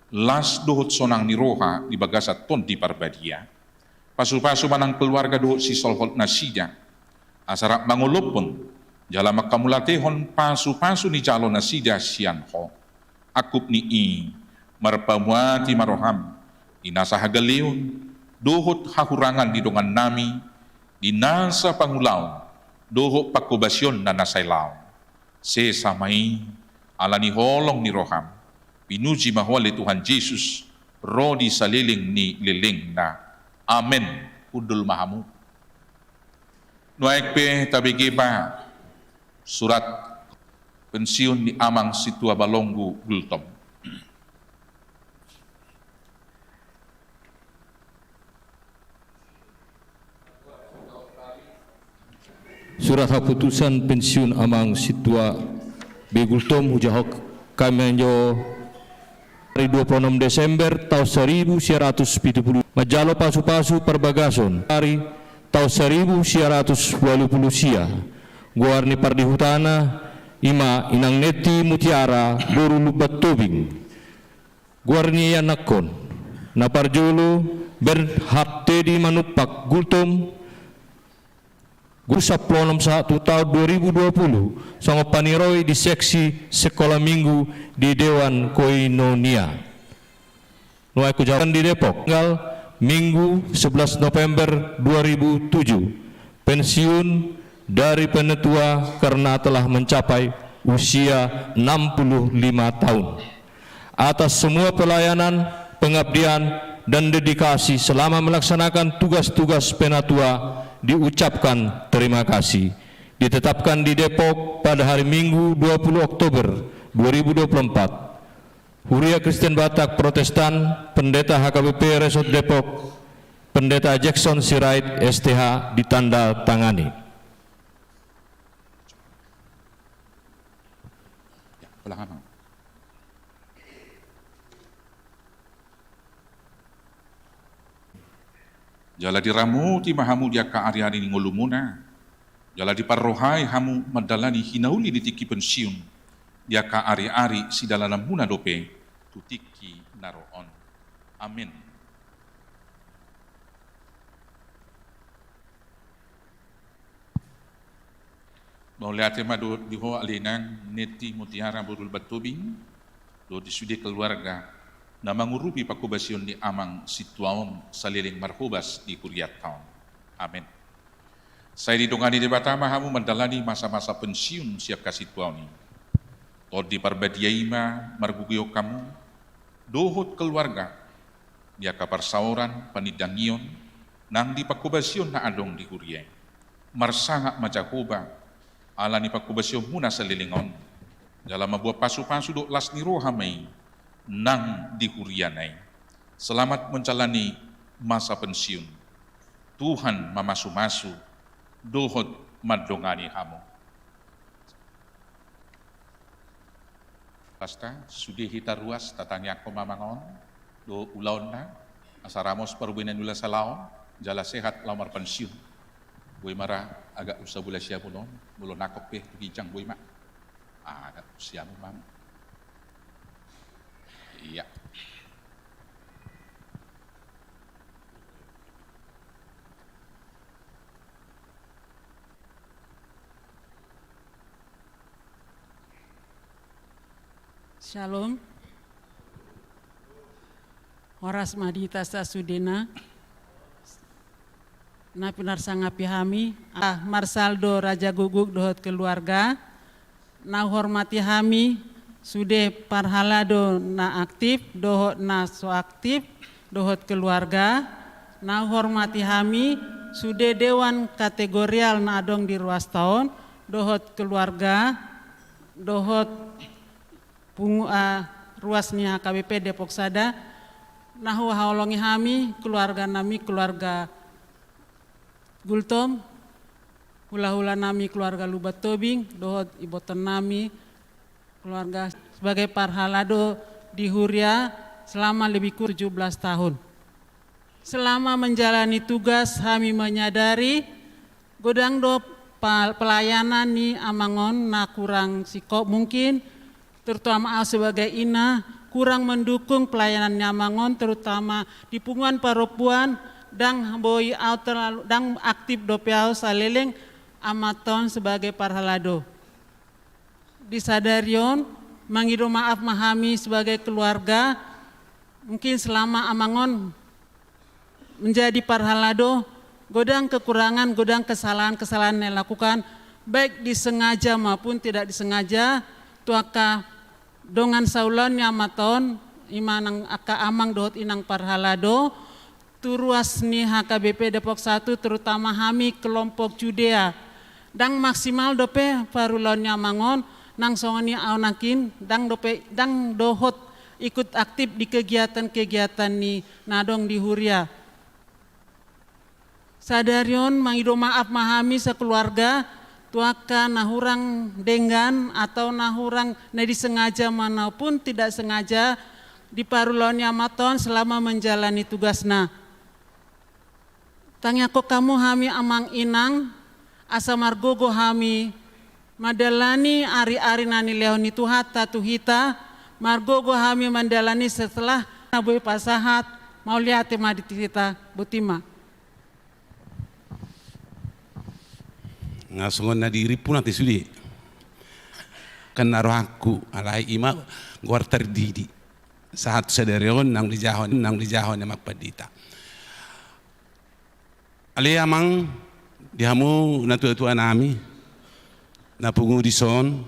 las dohot sonang ni roha di bagasat ton di parbadia pasu-pasu manang keluarga dohot si solhot nasida asarap mangulupon jala makamulatehon pasu-pasu ni jalo nasida sian ho akup ni i marpamuati maroham inasa hagalion dohot hahurangan di dongan nami di nasa pangulaw doho pakubasyon na nasailaw se samai alani holong ni roham pinuji mahwali Tuhan Yesus rodi saliling ni liling na amen udul mahamu nuaikpe tabigiba surat pensiun ni amang situa balonggu gultom Surat keputusan pensiun amang situa Begultom hujahok kamenyo hari 26 Desember tahun 1970 majalo pasu-pasu perbagason hari tahun 1980 sia guarni pardihutana ima inang neti mutiara boru lubat tobing guarni yanakon naparjolo berharte di manupak gultom Gusap Plonom 1 tahun 2020 sama paniroi di seksi sekolah minggu di Dewan Koinonia. Nuai kujawan di Depok tanggal Minggu 11 November 2007 pensiun dari penetua karena telah mencapai usia 65 tahun. Atas semua pelayanan, pengabdian dan dedikasi selama melaksanakan tugas-tugas penatua diucapkan terima kasih. Ditetapkan di Depok pada hari Minggu 20 Oktober 2024. Huria Kristen Batak Protestan, Pendeta HKBP Resort Depok, Pendeta Jackson Sirait STH ditanda tangani. Belakang. Jala diramu ti mahamu dia ka ari-ari ni ngulumuna. Jala diparrohai hamu madalani hinauli di tiki pensiun. Dia ka ari-ari si dalam muna dope tutiki naroon. Amin. Mauliate madu diho alinang neti mutiara burul batubing do disudi keluarga na mangurupi pakubasyon ni amang situawon saliling marhubas di kuriat taon. Amin. Saya didongani di batama hamu mendalani masa-masa pensiun siap kasih tuaw ni. Tod di parbadiaima margugyo kamu, dohot keluarga, dia kaparsauran panidangion nang di pakubasyon na adong di hurye. Marsanga majakuba ala ni pakubasyon muna sa lilingon. Dalam mabuah pasu-pasu do las ni rohamay nang di huryanay. Selamat menjalani masa pensiun. Tuhan mamasu-masu dohot madongani hamo. Basta sudi hita ruas tatanya ko mamangon do ulaon na asaramos parubinan nula sa laon jala sehat lamar pensiun. Boy mara agak usah bula siya mulon nakop hijang boy ma. Agak siya mo mam. Iya. Shalom. Horas Madita Sasudena. Na pinar sangapi hami. Marsaldo Raja Guguk dohot keluarga. Na hormati hami. Sude parhalado na aktif. Dohot na so aktif. Dohot keluarga. Na hormati hami. Sude dewan kategorial na adong di ruas tahun. Dohot keluarga. Dohot ruas ni HKBP Depok Sada nahu haolongi hami keluarga nami keluarga Gultom hula-hula nami keluarga Lubat Tobing dohot ibotan nami keluarga sebagai parhalado di Huria selama lebih kurang 17 tahun. Selama menjalani tugas kami menyadari godang do pelayanan ni amangon na kurang sikop mungkin terutama sebagai ina kurang mendukung pelayanan Nyamangon terutama di punguan perempuan dan boy terlalu dan aktif dopiau saleleng amaton sebagai parhalado. Disadarion mangido maaf mahami sebagai keluarga mungkin selama amangon menjadi parhalado godang kekurangan godang kesalahan yang dilakukan baik disengaja maupun tidak disengaja tuaka dongan saulan nyamaton imanang aka amang dohot inang parhalado turuas ni HKBP Depok 1 terutama hami kelompok Judea dang maksimal dope parulon nyamangon nang songoni aunakin dang dohot ikut aktif di kegiatan-kegiatan ni nadong di Huria. Sadarion mangido maaf mahami sekeluarga tuaka nahurang dengan atau nahurang na disengaja manapun tidak sengaja di parulon Yamaton selama menjalani tugasna. Tanya kok kamu hami amang inang asa margogo hami madalani ari-ari nani leoni tuhata tuhita margogo hami mandalani setelah naboy pasahat mau lihat tema di kita butima. Ngasungon na diri pun nanti sudi kan naruh aku alai ima guar terdidi saat sadarion nang dijahon na magpadita ali amang dihamu na tua nami na pungu di son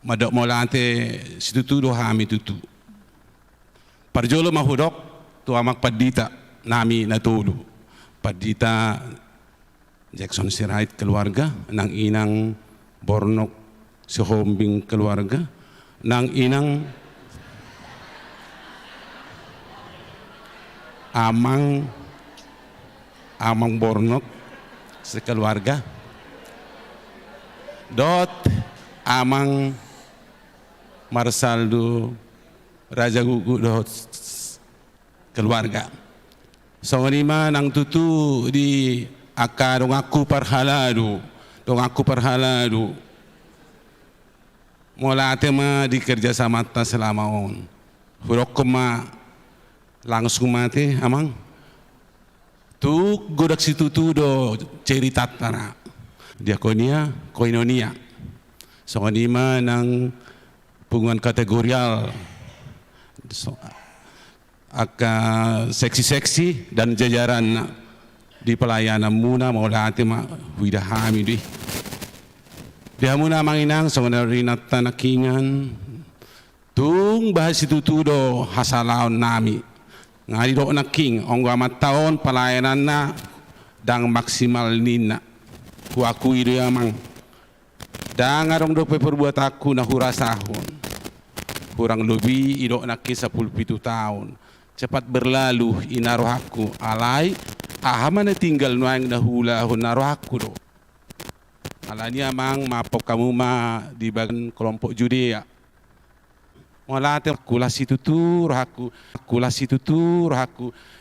madok molante situtu do hami tutu parjolo mahudok tua magpadita nami na tulu padita Jackson Sirait keluarga, nang inang Bornok Sihombing keluarga, nang inang Amang Bornok sekeluarga, dot Amang Marsaldo Raja Gugu dot keluarga. Songonima nang tutu di aka dong aku parhaladu mola tema di kerja sama ta selama on hurok kema langsung mati amang tu godak situ tu do cerita tanah diakonia koinonia songonima nang punguan kategorial aka seksi-seksi dan jajaran di pelayanan muna mola ate ma huida hami di dia muna manginang songonarina tanakingan tung bahas itu tudo hasalaon nami ngadi do na king onggo amat taon pelayanan na dang maksimal nina ku aku itu amang dang arong do perbuat aku na hurasahon kurang lebih idok nak 17 tahun cepat berlalu inaroh aku alai mana tinggal nuang dahula naroh aku do alanya amang mapok kamu di bagian kelompok Judea Walate kulas itu tuh aku.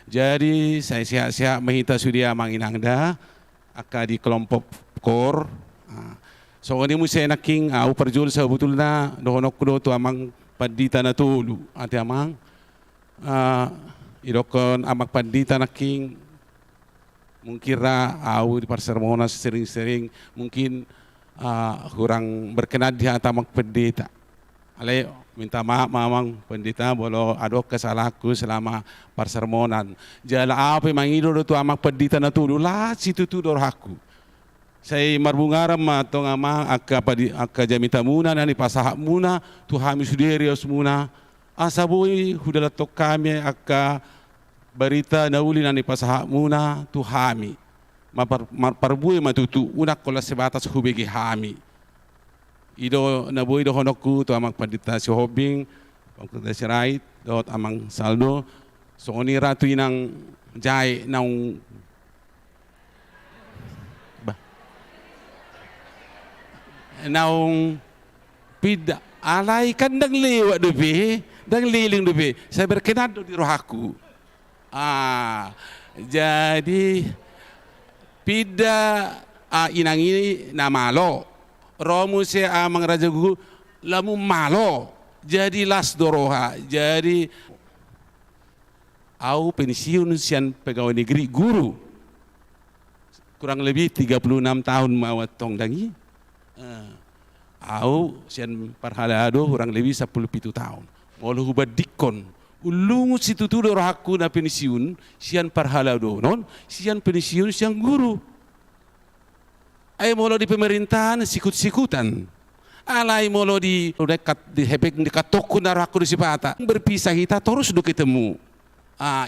Jadi saya siap-siap menghita sudia manginangda aka di kelompok kor. So ini musim naking au perjul sebetulnya dohonok kudo tu amang pandita na tulu ati amang idokon amak pandita naking mungkira au di parsermona sering-sering mungkin kurang berkenan di hati amak pendeta. Ale minta maaf mamang pendeta bolo adok kesalahanku selama parsermonan. Jala apa mangido tu amak pendeta na tulu lah situ tu dorhaku. Saya marbungaram atau ngama akka jamita muna nani pasahak muna tu hami suderios muna asabui hudala tok kami akka berita nauli nani pasahak muna tu hami marbui matutu unak kola sebatas hubegi hami ido nabui do honokku tu amang pandita si hobing pangkuda sirait dot amang saldo so oni ratu inang jai naung naung pida alai kan dang lewat dobe dang liling dobe saya berkenan di rohaku jadi pida inang ini nama lo romu se amang raja gugu lamu malo jadi las doroha jadi au pensiun sian pegawai negeri guru kurang lebih 36 tahun mawat tong dangi au sian parhalado kurang lebih 17 tahun molo hubad dikon ulungu situ tu rohaku na pensiun sian parhalado non sian pensiun sian guru ay molo di pemerintahan sikut-sikutan alai molo di dekat di hebek dekat toko na rohaku di sipata berpisah kita terus do ketemu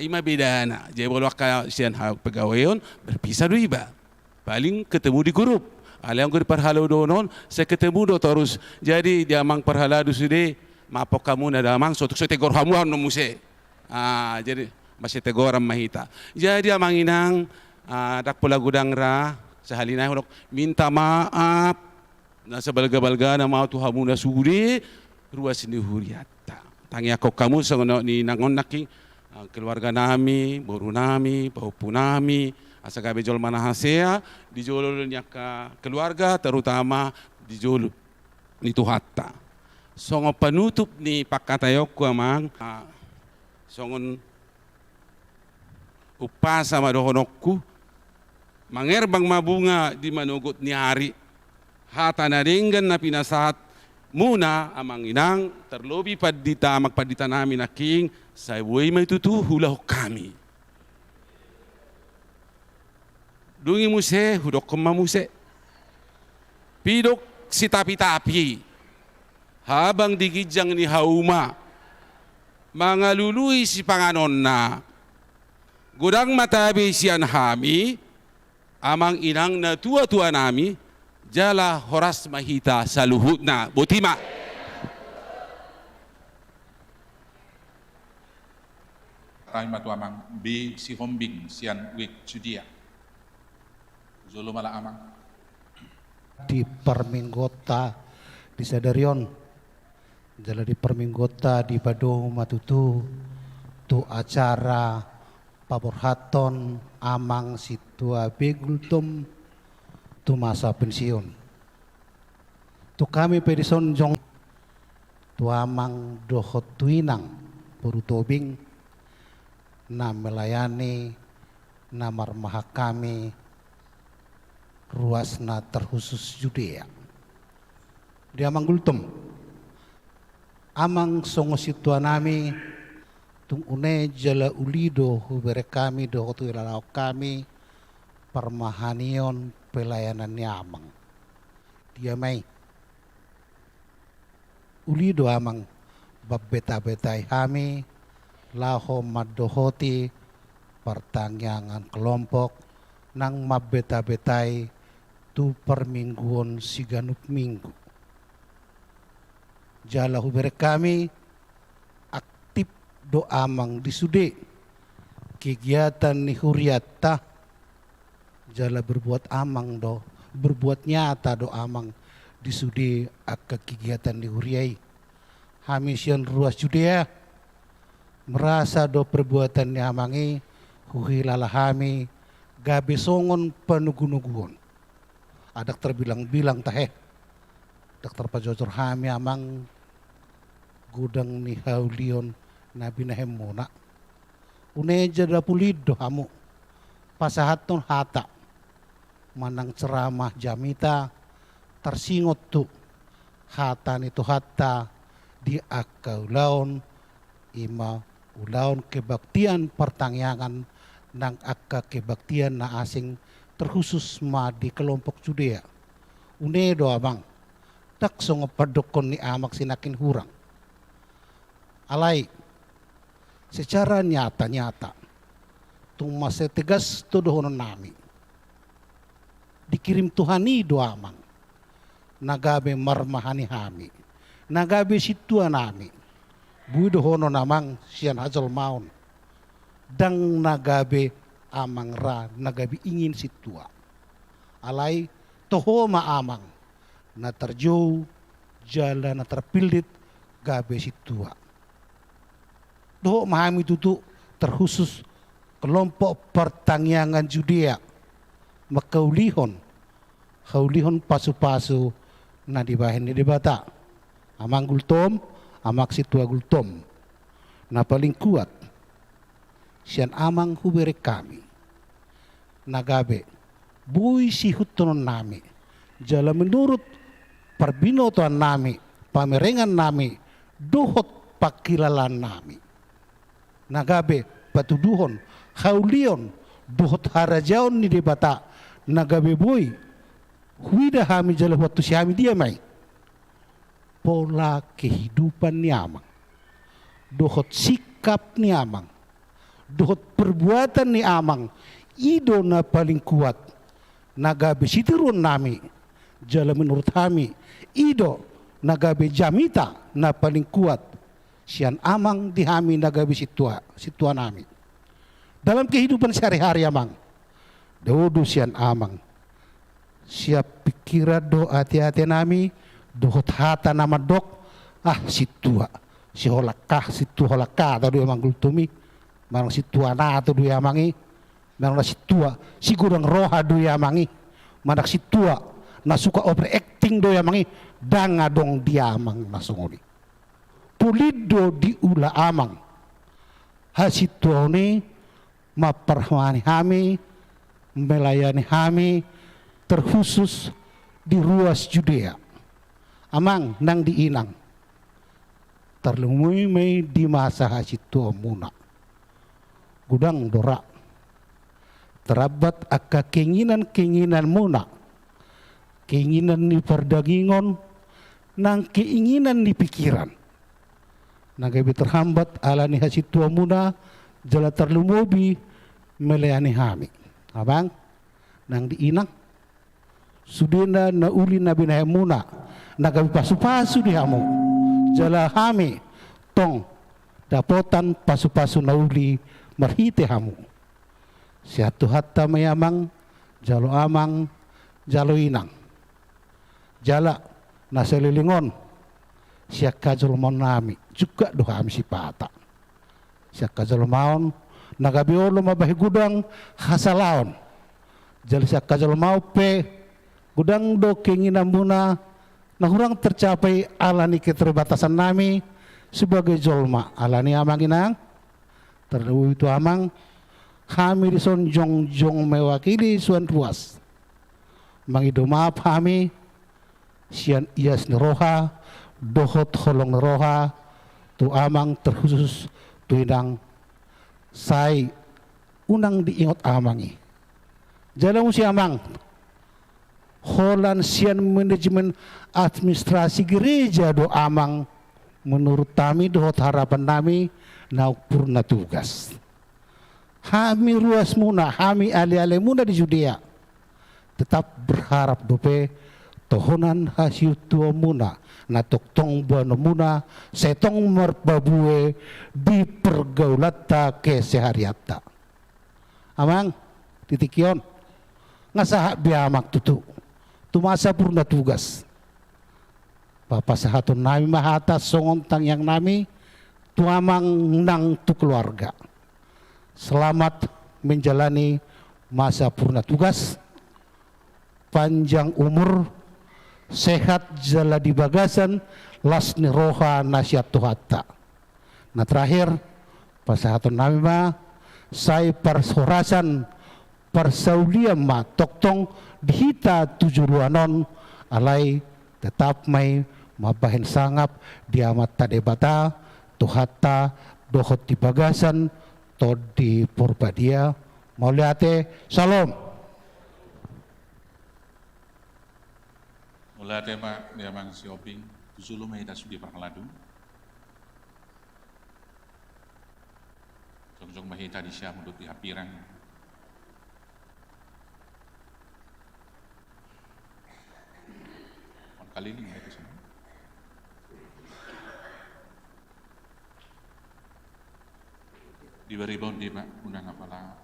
ima bedana jadi molo ka sian pegawaion berpisah do iba paling ketemu di grup alang ko di parhalo do non saya ketemu do terus jadi dia mang parhala do sude mapok kamu na damang sotuk so tegor hamuan no muse jadi masih tegoram mahita jadi amang inang dak pula gudang ra sahalina honok minta maaf na sebalga-balga na mau tu hamu na sude ruas ni huriata tangi ako kamu sangono ni nangon naki keluarga nami boru nami paupu nami asagabe jol manahasea di jolo nyaka keluarga terutama di jolo ni tuhatta songo penutup ni pakatayokku amang songon upasa madohonokku mangerbang mabunga di manugot ni hari hata naringgan na pinasahat muna amang inang terlobi padita amak padita namin naking sa buhay may tutu hulah kami dungi muse hudok kema muse pidok si tapi-tapi habang digijang ni hauma mangalului si panganon na gudang matabi siyan hami amang inang na tua-tua nami jala horas mahita sa luhut na butima tayo matuamang bi si hombing sian wik Judea Zolo mala amang di Perminggota di Sadarion jala di Perminggota di Bado Matutu tu acara paborhaton amang situa begultum tu masa pensiun tu kami pedison jong tu amang dohot tuinang purutobing na melayani na marmaha kami ruas na terkhusus Judea dia manggultum amang songo situa nami tung une jala ulido hubere kami do tu ilalao kami permahanion pelayanan amang dia mai ulido amang babbeta-betai kami laho madohoti pertangyangan kelompok nang mabeta-betai tu permingguan siganup minggu. Jala hubere kami aktif doa mang disude kegiatan ni huriata jala berbuat amang do berbuat nyata do amang disude akka kegiatan ni huriai hamisian ruas judea merasa do perbuatan ni amangi huhilala hami gabe songon panugunuguon adak terbilang-bilang tahe dokter pajojor hami amang gudang ni haulion nabi nahemona uneja da pulido hamu pasahaton hata manang ceramah jamita tersingot tu hata itu hata di akaulaun ima ulaun kebaktian pertangyangan nang akka kebaktian na asing terkhusus ma di kelompok Judea unedo abang tak songo padokon ni amak sinakin hurang alai secara nyata-nyata tung masa tegas tuduhonon nami dikirim Tuhani doa amang nagabe marmahani hami nagabe situa nami budohono namang sian hajal maun dang nagabe amang ra nagabe ingin situa alai toho maamang na terjauh jala na terpilit gabe situa doh mahami tutu terkhusus kelompok pertangyangan Judea makaulihon pasu-pasu na dibahin di bata amang gultom amak situa gultom na paling kuat sian amang hubere kami nagabe bui si hutonon nami jala menurut perbinotan nami pamerengan nami dohot pakilalan nami nagabe patuduhon haulion dohot harajaon ni debata nagabe bui huida hami jala waktu si hami dia mai pola kehidupan ni amang dohot sikap ni amang dohot perbuatan ni amang ido na paling kuat nagabe sitirun nami jala menurut kami ido nagabe jamita na paling kuat sian amang di hami nagabe situa nami dalam kehidupan sehari-hari amang dodo sian amang siap pikiran do hati-hati nami dohot hata nama dok situa si holakah situ holakah tadu amang gultumi marang situa na tadu amangi marang situa si gudang roha do amangi manak situa na suka overacting do amangi danga dong dia amang nasungoni pulido di ula amang hasituone maperhani hami melayani hami terkhusus di ruas Judea amang nang diinang terlumui mai di masa hasitua muna gudang dora terabat akka keinginan muna keinginan ni perdagingon nang keinginan ni pikiran nagabi terhambat ala ni hasitua muna jala terlumubi melayani hami abang nang diinang sudena na uli nabi na muna nagabi pasu-pasu di hamu jala hami tong dapotan pasu-pasu na uli marhite hamu siatu hatta mayamang jalo amang jalo inang jala naselilingon siak kajol mon nami juga doa kami sipata siak kajol maon nagabi olo mabahi gudang hasalaon jala siak kajol mau pe gudang do keinginan muna nah kurang tercapai alani keterbatasan nami sebagai jolma alani amang inang terlalu itu amang kami dison jong mewakili suan puas mangido maaf kami sian ias neroha dohot holong neroha tu amang terkhusus tu inang sai unang diingot amangi jalan si amang holan sian manajemen administrasi gereja do amang menurut kami dohot harapan kami nauk purna tugas. Kami ruas muna, kami ali-ali muna di Judea. Tetap berharap dope tohonan hasil tua muna na toktong buano muna setong merpabue di pergaulata kesehariata. Amang titikion ngasaha biamak tutu tumasa purna tugas. Bapak sahaton nami mahata songon tang yang nami tuamang nang tu keluarga. Selamat menjalani masa purna tugas, panjang umur, sehat jala di bagasan, lasni roha nasihat tuhatta. Nah terakhir, pasahaton nami ma, saya persorasan persauliam ma toktong dihita tujuruanon alai tetap mai mabahen sangap diamat tadebata tuhatta dohot di bagasan to di Purbadia mauliate salam. Mauliate ma dia mang si oping tujulu mahita sudi parhaladu. Jong mahita di siya mudut di hapirang. Kali ini itu semua. Diberi bon di Pak undang apalah.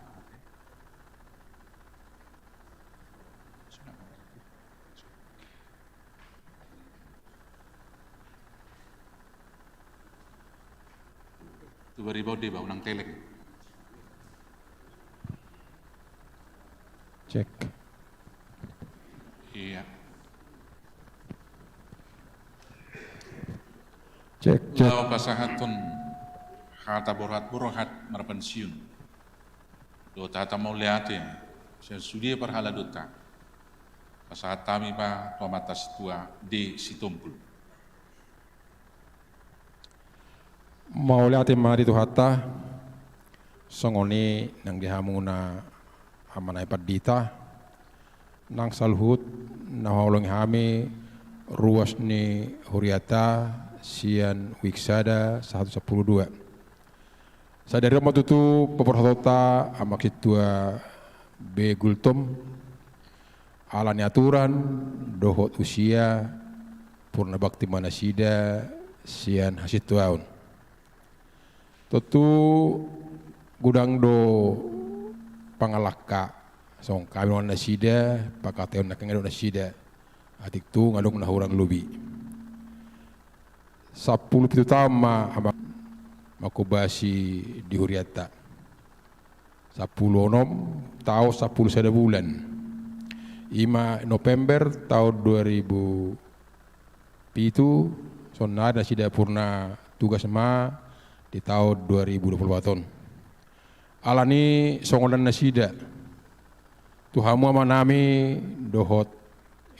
Diberi bon di Pak undang telek. Cek. Iya. Cek. Lau pasahatun hata borhat merpensiun. Do tata mauliate saya sudi parhala dota. Pasahat kami pa pamatas tua di Situmpul. Mauliate mari tu hatta songoni nang dihamuna amanai padita nang salhut na holong hami ruas ni huriata sian wiksada 112. Sadari mo tutu peperhotota amak situa B Gultom alani aturan dohot usia purna bakti manasida sian hasituaun. Tutu gudang do pangalaka song kami wana nasida pakateon nakangado nasida atik tu ngadong nahurang lubi 10 pitu tama ama makubasi di huriata 10 onom tau 10 sada bulan 5 November tahun 2007 sonna nasida purna tugas ma di tahun 2024 tahun alani songolan nasida tuhamu ama nami dohot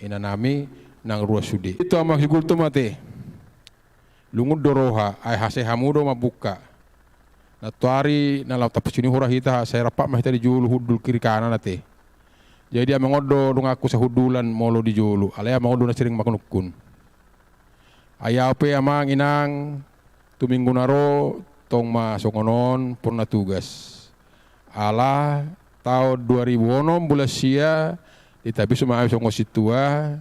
ina nami nang ruas sudi itu ama higul mate lungud doroha ay hase hamudo mabuka na tuari na law tapos ini hura hita saya rapak mah di julu hudul kiri kanan nate jadi ama ngodo dung aku sahudulan molo di julu alaya ama ngodo na sering makunukun ayape ama inang tuminggu naro tong ma songonon purna tugas ala tahun 2006 bulan sia ditabi semua songo situa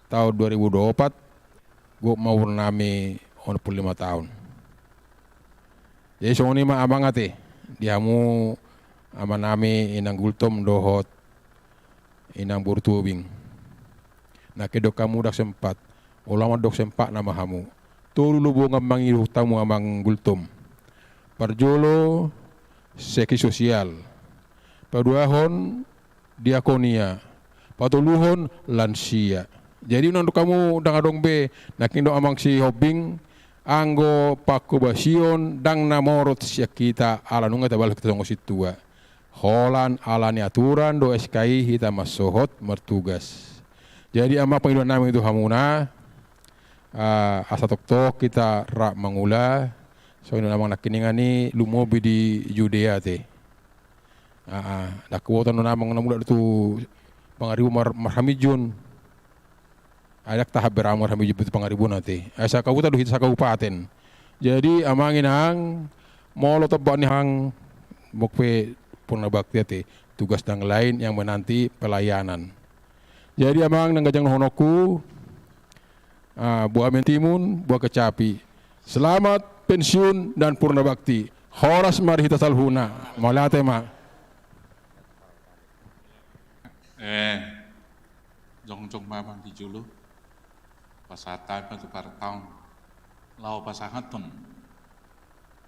tahun 2024 gua mau nami 45 tahun jadi songo ni ma abang ate diamu ama nami inang Gultom dohot inang burtubing na kedok kamu dak sempat ulama dok sempat nama hamu tulu lubungan mangiru tamu amang Gultom parjolo seki sosial paduahon diakonia patuluhon lansia jadi untuk kamu dangadong be nakindo amang si hobing anggo pakubasion dang namorot siya kita ala nunga tabal kita tunggu situa holan alani aturan do SKI kita masohot mertugas jadi ama pengiluan namin itu hamuna asa tok kita rak mangula so ino namang nakiningani lumobi di Judea te dakwatan no namang namula itu pangaribu marhamijun ayak tahap beramar hamijun itu pangaribu nate asa kauta duhit sa kaupaten Jadi amangin hang molo tebak ni hang mokpe purna bakti te tugas dang lain yang menanti pelayanan. Jadi amang nang gajang honoku buah mentimun, buah kecapi. Selamat pensiun dan purna bakti. Horas marihita salhuna. Maulate ma. Jong babang di julu. Pasatan patu partang. Lau pasahatun.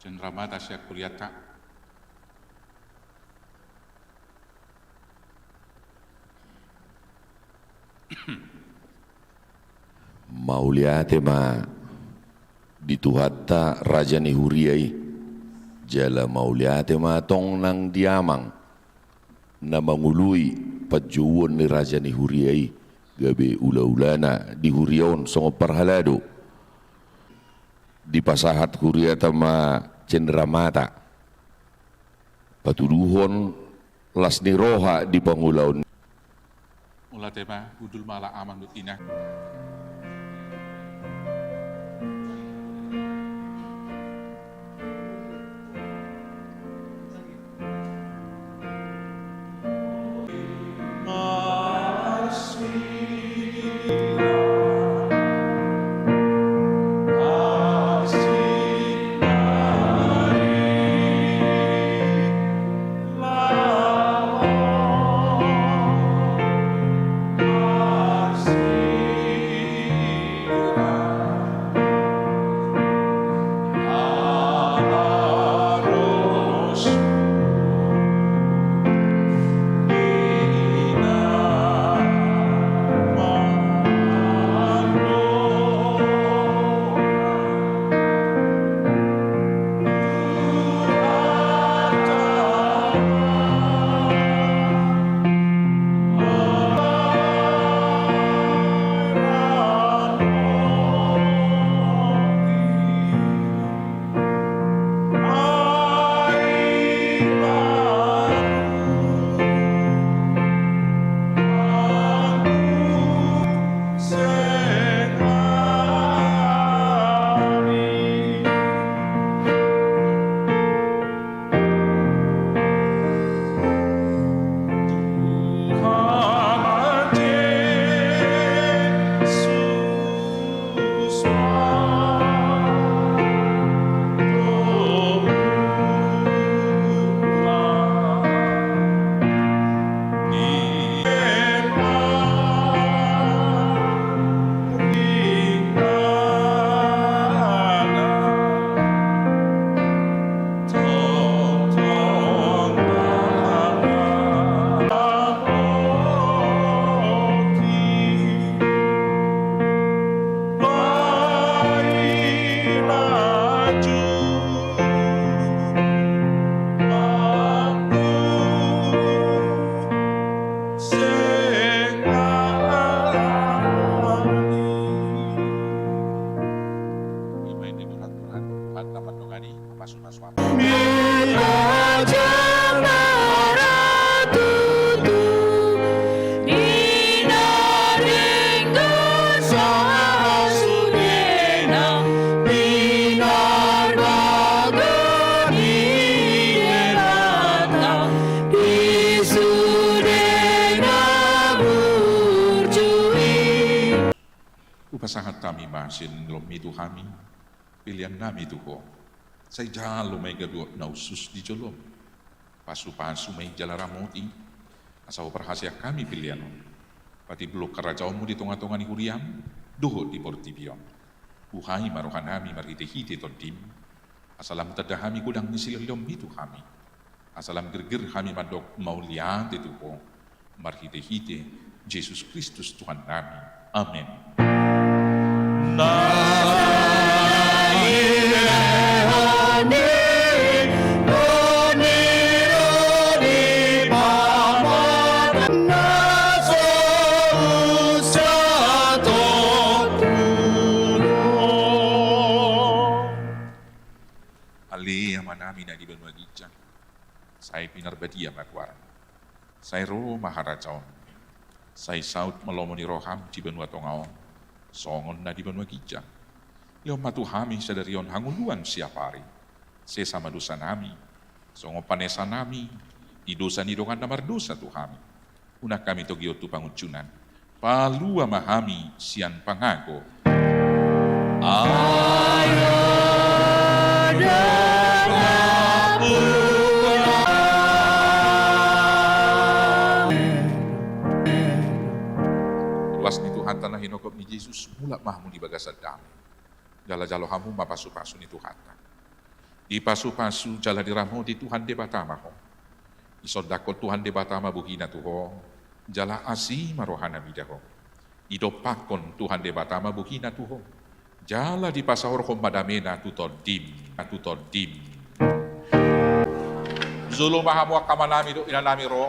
Cendramata siak kuliata. Mauliate ma dituhatta raja ni huriai jala mauliate ma tong nang diamang na mangului pajuon ni raja ni huriai gabe ula-ulana di hurion songo parhalado di pasahat huriata ma cendramata patuduhon las ni roha di pangulaon Mula tema udul mala aman dutina. Upasahat kami masin lom itu kami pilihan kami itu kok saya jalo may gadua na usus di jolom pasu may jalaramoti asaw perhasia kami pilihan pati blok karajaomu di tonga-tonga ni huriam doho di portibion buhay maruhan kami marhite-hite tondim asalam tadah kami gudang misilom itu kami asalam gerger kami madok mauliat itu kok marhite-hite Yesus Kristus Tuhan kami amin. Ali amanami na di benua gijang saya pinar badia makwar saya roh maharajaon saya saut melomoni roham di benua tongaon songon na di benua gijang Leo matuhami sadarion hanguluan siapa hari. Sesama dosa nami. Songo panesa nami. Di dosa ni dongan namar dosa tuhami. Una kami togio tu pangucunan. Palua mahami sian pangago. Luas ni Tuhan tanah hinokop ni Yesus mula mahmu di bagasad dami. Jala-jalo hamu mapasu-pasu ni Tuhan. Di pasu-pasu jala diramo di Tuhan de batama ho. Isodakol Tuhan de batama buhina tuho. Jala asi marohana bidaho. Idopakon Tuhan de batama buhina tuho. Jala di pasahor kompadamena tutodim. Zulu mahamu akamanami do inanami ro.